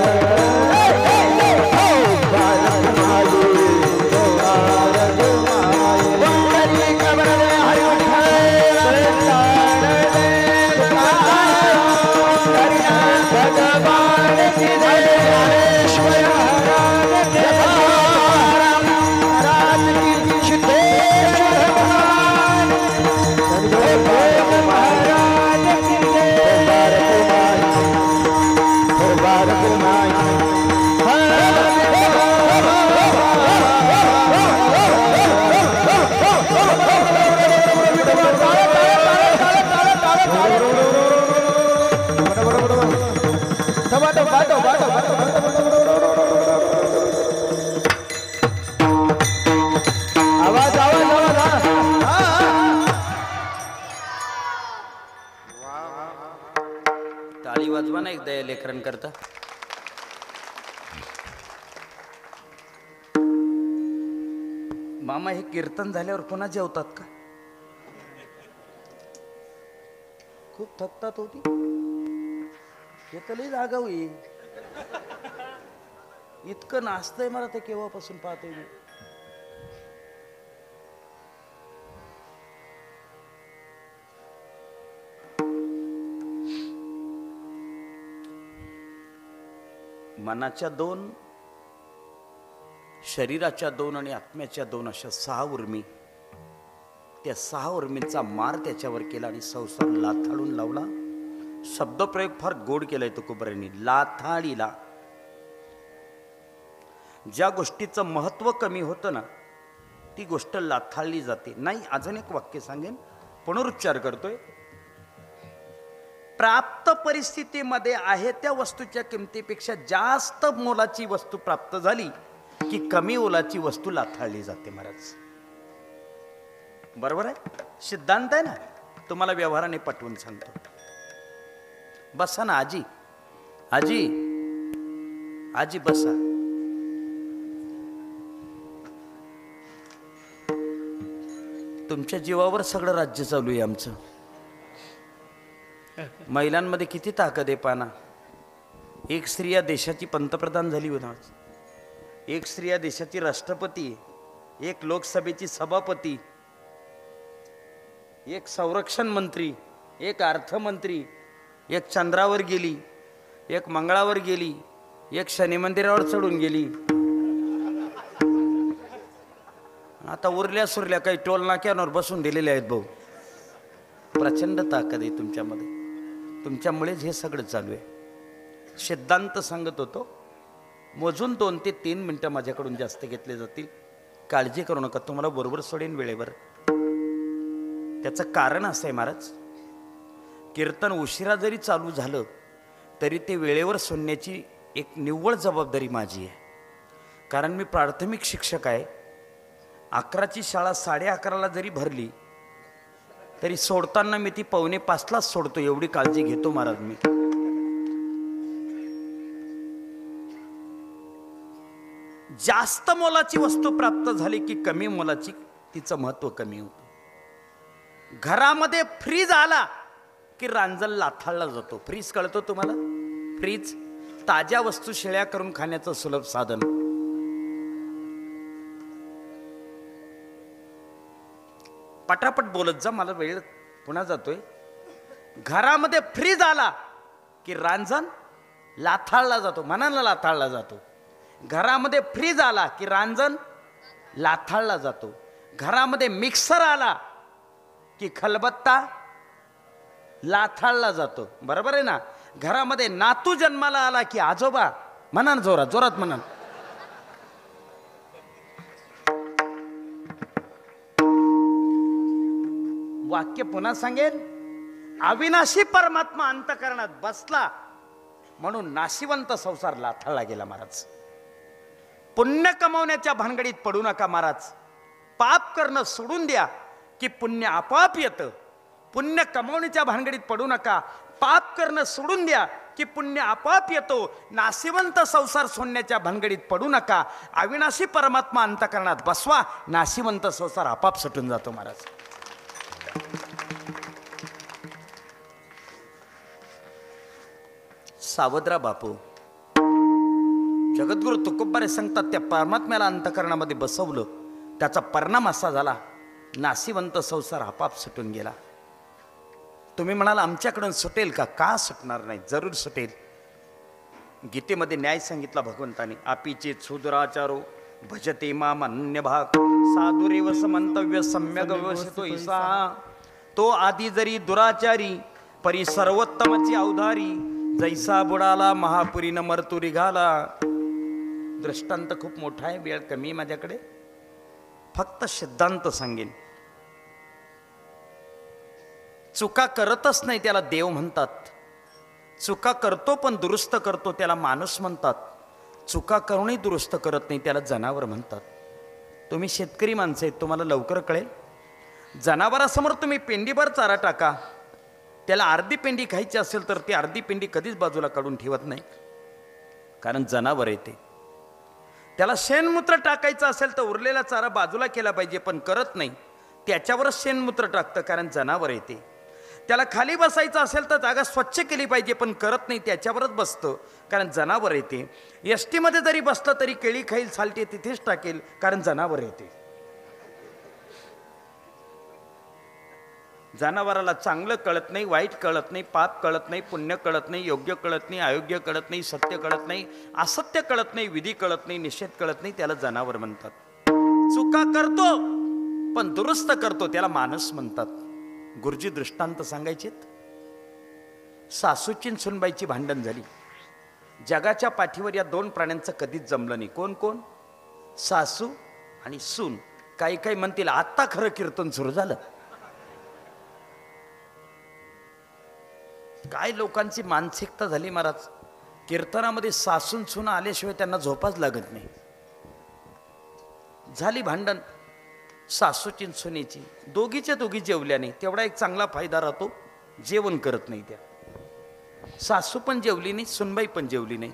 [SPEAKER 2] रखुमाई, विठोबा रखुमाई. हरी कबर दे हरी विठ्ठल भगवान की जय.
[SPEAKER 3] टाळी वाजवा ना एकदा या लेकरन करता. मामा हे कीर्तन झाल्यावर पुन्हा जेवतात का? खूप थकतात होती. हे तर लई जागा होई. इतकं नाचतंय मला ते केव्हापासून पाहतोय मी. मनाच्या दोन, शरीराच्या दोन आणि आत्म्याच्या दोन अशा 6 उर्मी. त्या 6 उर्मींचा मार त्याच्यावर केला आणि संसार लाथाळून लावला. शब्दप्रयोग फार गोड केलाय तुकोबरांनी. लाथाळीला. ज्या गोष्टीचं महत्व कमी होतं ना ती गोष्ट लाथाळली जाते. नाही, अजून एक वाक्य सांगेन, पुनरुच्चार करतोय. प्राप्त परिस्थितीमध्ये आहे त्या वस्तूच्या किमतीपेक्षा जास्त मोलाची वस्तू प्राप्त झाली की कमी मोलाची वस्तू लाथाळली जाते महाराज. बरोबर आहे, सिद्धांत आहे ना. तुम्हाला व्यवहाराने पटवून सांगतो. बसा ना आजी, आजी, आजी बसा. तुमच्या जीवावर सगळं राज्य चालू आहे आमचं. महिलांमध्ये किती ताकद आहे पाना. एक स्त्री या देशाची पंतप्रधान झाली होता. एक स्त्री या देशाची राष्ट्रपती, एक लोकसभेची सभापती, एक संरक्षण मंत्री, एक अर्थमंत्री, एक चंद्रावर गेली, एक मंगळावर गेली, एक शनी मंदिरावर चढून गेली. आता उरल्या सुरल्या काही टोल नाक्यांवर बसून दिलेले आहेत भाऊ. प्रचंड ताकद आहे तुमच्यामध्ये. तुमच्यामुळेच हे सगळं चालू आहे. सिद्धांत सांगत होतो. मोजून 2 ते 3 मिनिटं माझ्याकडून जास्त घेतले जातील. काळजी करू नका, तुम्हाला बरोबर सोडेन वेळेवर. त्याचं कारण असं आहे महाराज, कीर्तन उशिरा जरी चालू झालं तरी ते वेळेवर सोडण्याची एक निव्वळ जबाबदारी माझी आहे. कारण मी प्राथमिक शिक्षक आहे. 11ची शाळा 11:30ला जरी भरली तरी सोडताना मी ती 4:45लाच सोडतो. एवढी काळजी घेतो महाराज मी. जास्त मोलाची वस्तू प्राप्त झाली की कमी मोलाची तिचं महत्व कमी होतं. घरामध्ये फ्रीज आला की रांजल लाथाळला जातो. फ्रीज कळतो तुम्हाला? फ्रीज ताज्या वस्तू शिळ्या करून खाण्याचं सुलभ साधन. पटापट बोलत जा, मला वेळ पुन्हा जातोय. घरामध्ये फ्रीज आला की रांजण लाथाळला जातो, मनाला लाथाळला जातो. घरामध्ये फ्रीज आला की रांजण लाथाळला जातो. घरामध्ये मिक्सर आला की खलबत्ता लाथाळला जातो. बरोबर आहे ना? घरामध्ये नातू जन्माला आला की आजोबा म्हणा ना, जोरात जोरात म्हणा. वाक्य पुन्हा सांगेन. अविनाशी परमात्मा अंतःकरणात बसला म्हणून नाशिवंत संसार लाथाळला गेला. महाराज, पुण्य कमावण्याच्या भानगडीत पडू नका महाराज. पाप करणं सोडून द्या की पुण्य आपोआप येतं. पुण्य कमावण्याच्या भानगडीत पडू नका. पाप करणं सोडून द्या की पुण्य आपोआप येतो. नाशिवंत संसार सोडण्याच्या भानगडीत पडू नका. अविनाशी परमात्मा अंतःकरणात बसवा, नाशिवंत संसार आपोआप सुटून जातो. महाराज, सावधरा बापू. जगद्गुरु तुकोबारे सांगतात, त्या परमात्म्याला अंतःकरणामध्ये बसवलं, त्याचा परिणाम असा झाला, नाशिवंत संसार आपाप सुटून गेला. तुम्ही म्हणाल आमच्याकडून सुटेल का? का सुटणार नाही? जरूर सुटेल. गीतेमध्ये न्याय सांगितला भगवंताने. आपीचे सुदुराचारो भजते माम अन्य भाग साधुरेव समंतव्य सम्यक व्यवस्थितो ईसा. तो आधी जरी दुराचारी परी सर्वोत्तमची अवधारी जैसा बुडाला महापुरीनं मरतुरी घाला. दृष्टांत खूप मोठा आहे, वेळ कमी आहे माझ्याकडे. फक्त सिद्धांत सांगेन. चुका करतच नाही त्याला देव म्हणतात. चुका करतो पण दुरुस्त करतो त्याला माणूस म्हणतात. चुका करूनही दुरुस्त करत नाही त्याला जनावर म्हणतात. तुम्ही शेतकरी माणसं आहेत, तुम्हाला लवकर कळेल. जनावरासमोर तुम्ही पेंडीभर चारा टाका, त्याला अर्धी पेंडी खायची असेल तर ती अर्धी पेंडी कधीच बाजूला काढून ठेवत नाही, कारण जनावर येते. त्याला शेणमूत्र टाकायचं असेल तर उरलेला चारा बाजूला केला पाहिजे, पण करत नाही. त्याच्यावरच शेणमूत्र टाकतं, कारण जनावर येते. त्याला खाली बसायचं असेल तर जागा स्वच्छ केली पाहिजे, पण करत नाही. त्याच्यावरच बसतं, कारण जनावर येते. एसटीमध्ये जरी बसलं तरी केळी खाईल, सालटे तिथेच टाकेल, कारण जनावर येते. जनावराला चांगलं कळत नाही, वाईट कळत नाही, पाप कळत नाही, पुण्य कळत नाही, योग्य कळत नाही, अयोग्य कळत नाही, सत्य कळत नाही, असत्य कळत नाही, विधी कळत नाही, निषेध कळत नाही, त्याला जनावर म्हणतात. चुका करतो पण दुरुस्त करतो त्याला माणूस म्हणतात. गुरुजी दृष्टांत सांगायचेत. सासूची सुनबाईची भांडण झाली. जगाच्या पाठीवर या दोन प्राण्यांचं कधीच जमलं नाही. कोण कोण? सासू आणि सून. काही काही म्हणतील आत्ता खरं कीर्तन सुरू झालं. काय लोकांची मानसिकता झाली महाराज. कीर्तनामध्ये सासून सून आल्याशिवाय त्यांना झोपाच लागत नाही. झाली भांडण सासूची सुनेची. दोघीच्या दोघी जेवल्या नाही. तेवढा एक चांगला फायदा राहतो, जेवण करत नाही त्या. सासू पण जेवली नाही, सुनबाई पण जेवली नाही.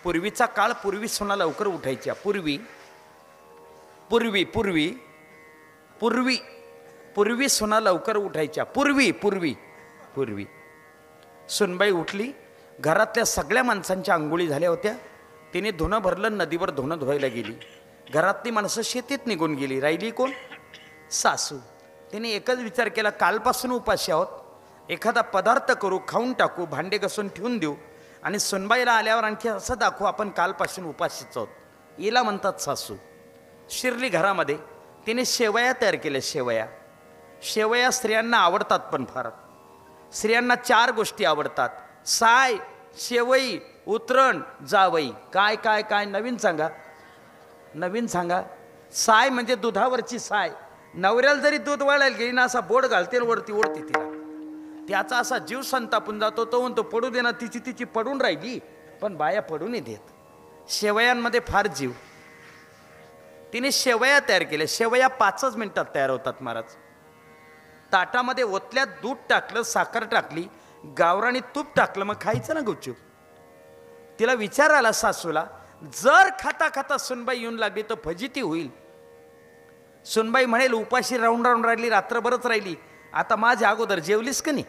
[SPEAKER 3] पूर्वीचा काळ, पूर्वी सुना लवकर उठायच्या. पूर्वी पूर्वी पूर्वी पूर्वी पूर्वी सुना लवकर उठायच्या. पूर्वी पूर्वी पूर्वी सुनबाई उठली, घरातल्या सगळ्या माणसांच्या आंघोळी झाल्या होत्या. तिने धुणं भरलं, नदीवर धुणं धुवायला गेली. घरातली माणसं शेतीत निघून गेली. राहिली कोण? सासू. तिने एकच विचार केला, कालपासून उपाशी आहोत, एखादा पदार्थ करू, खाऊन टाकू, भांडे घासून ठेवून देऊ, आणि सुनबाईला आल्यावर आणखी असं दाखवू आपण कालपासून उपाशीच आहोत. हिला म्हणतात सासू. शिरली घरामध्ये. तिने शेवया तयार केल्या. शेवया शेवया स्त्रियांना आवडतात, पण फार. स्त्रियांना 4 गोष्टी आवडतात: साय, शेवई, उतरण, जावई. काय काय काय नवीन सांगा, नवीन सांगा. साय म्हणजे दुधावरची साय. नवऱ्याला जरी दूध वाढायला गेली ना, असा बोट घालते वरती ओढते तिला. त्याचा असा जीव संतापून जातो. तो म्हणतो पडू दे ना, तिची तिची पडून राहिली, पण बाया पडू नाही देत. शेवयांमध्ये फार जीव. तिने शेवया तयार केल्या. शेवया 5च मिनिटात तयार होतात महाराज. ताटामध्ये ओतल्यात, दूध टाकलं, साखर टाकली, गावरानी तूप टाकलं, मग खायचं ना गुपचूप. तिला विचार आला सासूला, जर खाता खाता सुनबाई येऊन लागली तर फजिती होईल. सुनबाई म्हणेल उपाशी राहून राहून राहिली, रात्रभरच राहिली, आता माझ्या अगोदर जेवलीस का नाही.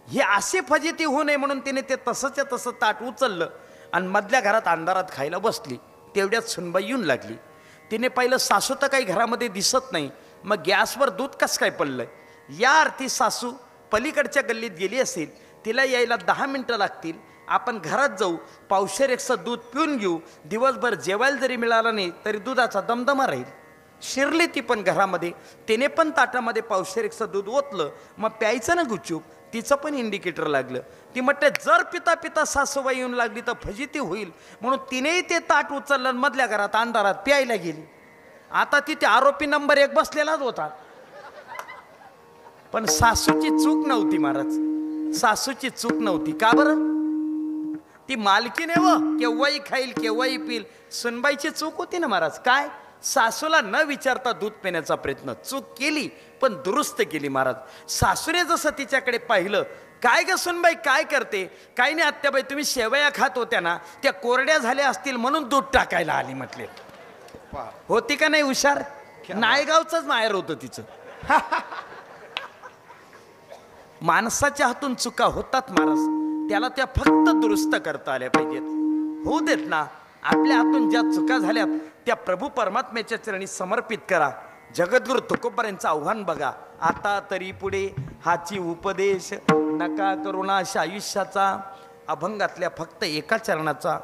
[SPEAKER 3] हे असे फजिती होऊ नये म्हणून तिने ते तसंच्या तसं ताट उचललं आणि मधल्या घरात अंधारात खायला बसली. तेवढ्यात सुनबाई येऊन लागली. तिने पाहिलं सासू तर काही घरामध्ये दिसत नाही. मग गॅसवर दूध कसं काय पडलंय. या अर्थी सासू पलीकडच्या गल्लीत गेली असेल, तिला यायला 10 मिनिटं लागतील. आपण घरात जाऊ, पावशेर 100 दूध पिऊन घेऊ, दिवसभर जेवायला जरी मिळालं नाही तरी दुधाचा दमदमा राहील. शिरली ती पण घरामध्ये. तिने पण ताटामध्ये पावशेर 100 दूध ओतलं. मग प्यायचं ना गुपचूप. तिचं पण इंडिकेटर लागलं. ती म्हटते जर पिता पिता सासूबाई येऊन लागली तर फजिती होईल, म्हणून तिनेही ते ताट उचललं, मधल्या घरात अंधारात प्यायला गेली. आता तिथे आरोपी नंबर 1 बसलेलाच होता. पण सासूची चूक नव्हती महाराज, सासूची चूक नव्हती. का बरं? ती मालकीने व केव्हाही खाईल केव्हाही पिईल. सुनबाईची चूक होती ना महाराज. काय? सासूला न विचारता दूध पिण्याचा प्रयत्न. चूक केली पण दुरुस्त केली महाराज. सासूने जसं तिच्याकडे पाहिलं, काय ग सुनबाई काय करते? काही नाही आत्याबाई, तुम्ही शेवया खात होत्या ना, त्या कोरड्या झाल्या असतील म्हणून दूध टाकायला आली म्हटले. होती का नाही हुशार? नायगावचंच माहेर होतं तिचं. माणसाच्या हातून चुका होतात महाराज, त्याला त्या फक्त दुरुस्त करता आल्या पाहिजेत. होऊ देत ना. आपल्या हातून ज्या चुका झाल्यात त्या प्रभू परमात्म्याच्या चरणी समर्पित करा. जगद्गुरु तुकोबारायांचं आव्हान बघा, आता तरी पुढे हाची उपदेश नका करुणा अशा आयुष्याचा अभंगातल्या फक्त एका चरणाचा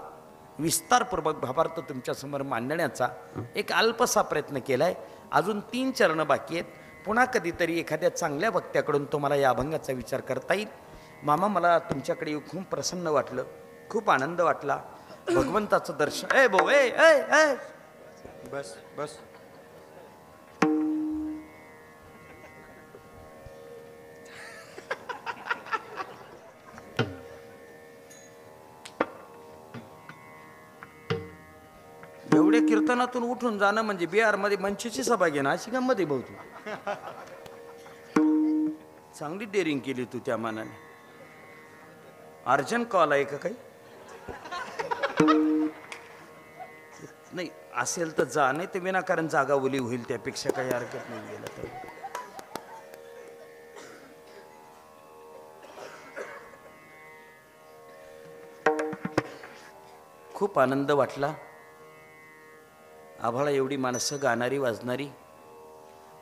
[SPEAKER 3] विस्तारपूर्वक भावार्थ तुमच्यासमोर मांडण्याचा एक अल्पसा प्रयत्न केलाय. अजून 3 चरणं बाकी आहेत. पुन्हा कधीतरी एखाद्या चांगल्या वक्त्याकडून तुम्हाला या अभंगाचा विचार करता येईल. मामा, मला तुमच्याकडे येऊन खूप प्रसन्न वाटलं, खूप आनंद वाटला. भगवंताचं दर्शन. ए भाऊ, ए ए ए
[SPEAKER 1] बस बस.
[SPEAKER 3] एवढ्या कीर्तनातून उठून जाणं म्हणजे बिहारमध्ये मंचची सभा घेणं अशी गंमत आहे भाऊ. तू चांगली डेअरिंग केली तू त्या मानाने. अर्जंट कॉल आहे का काही? नाही असेल तर जा, नाही तर विनाकारण जागा ओली होईल, त्यापेक्षा काही हरकत नाही. गेलं तर खूप आनंद वाटला. आभाळा एवढी माणसं गाणारी वाजणारी,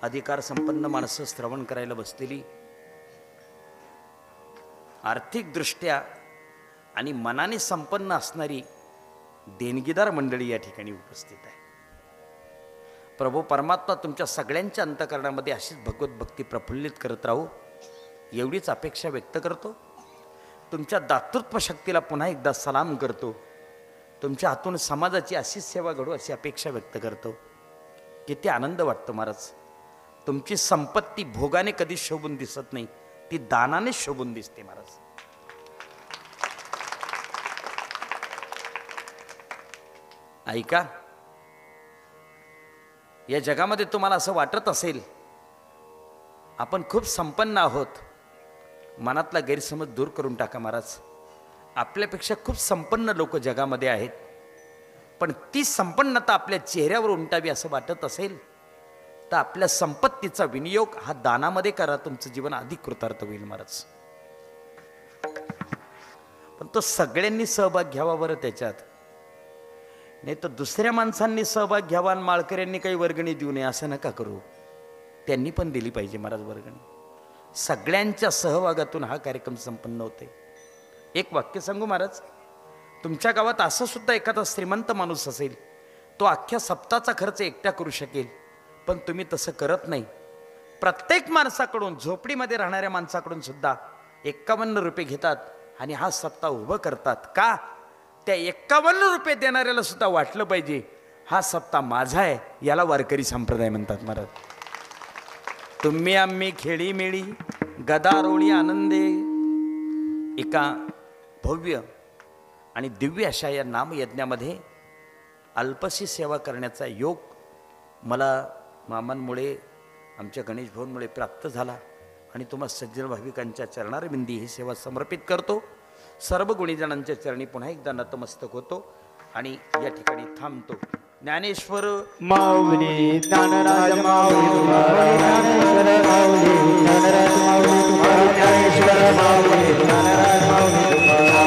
[SPEAKER 3] अधिकार संपन्न माणसं श्रवण करायला बसलेली, आर्थिकदृष्ट्या आणि मनाने संपन्न असणारी देणगीदार मंडळी या ठिकाणी उपस्थित आहे. प्रभू परमात्मा तुमच्या सगळ्यांच्या अंतःकरणामध्ये अशीच भगवत भक्ती प्रफुल्लित करत राहू एवढीच अपेक्षा व्यक्त करतो. तुमच्या दातृत्व शक्तीला पुन्हा एकदा सलाम करतो. तुमच्या हातून समाजाची अशीच सेवा घडू अशी अपेक्षा व्यक्त करतो. किती आनंद वाटतो महाराज. तुमची संपत्ती भोगाने कधी शोभून दिसत नाही, ती दानाने शोभून दिसते महाराज. ऐका, या जगामध्ये तुम्हाला असं वाटत असेल आपण खूप संपन्न आहोत, मनातला गैरसमज दूर करून टाका महाराज. आपल्यापेक्षा खूप संपन्न लोक जगामध्ये आहेत, पण ती संपन्नता आपल्या चेहऱ्यावर उमटावी असं वाटत असेल तर आपल्या संपत्तीचा विनियोग हा दानामध्ये करा. तुमचं जीवन अधिक कृतार्थ होईल महाराज. पण तो सगळ्यांनी सहभाग घ्यावा बरं त्याच्यात, नाही तर दुसऱ्या माणसांनी सहभाग घ्यावा आणि माळकऱ्यांनी काही वर्गणी देऊ नये असं नका करू. त्यांनी पण दिली पाहिजे महाराज वर्गणी. सगळ्यांच्या सहभागातून हा कार्यक्रम संपन्न होते. एक वाक्य सांगू महाराज, तुमच्या गावात असं सुद्धा एखादा श्रीमंत माणूस असेल, तो अख्ख्या सप्ताहाचा खर्च एकटा करू शकेल, पण तुम्ही तसं करत नाही. प्रत्येक माणसाकडून, झोपडीमध्ये राहणाऱ्या माणसाकडून सुद्धा 51 रुपये घेतात आणि हा सप्ताह उभं करतात. का? त्या 51 रुपये देणाऱ्याला सुद्धा वाटलं पाहिजे हा सप्ताह माझा आहे. याला वारकरी संप्रदाय म्हणतात महाराज. तुम्ही आम्ही खेळीमेळी गदारोळी आनंदे एका भव्य आणि दिव्य अशा या नामयज्ञामध्ये अल्पशी सेवा करण्याचा योग मला मामांमुळे, आमच्या गणेश भाऊंमुळे प्राप्त झाला आणि तुम्हा सज्जन भाविकांच्या चरणारविंदी ही सेवा समर्पित करतो. सर्व गुणीजनांच्या चरणी पुन्हा एकदा नतमस्तक होतो आणि या ठिकाणी थांबतो. ज्ञानेश्वर
[SPEAKER 2] माऊली ज्ञानराज माऊली ज्ञानेश्वर माऊली ज्ञानराज माऊली ज्ञानेश्वर माऊली ज्ञानराज माऊली महाराज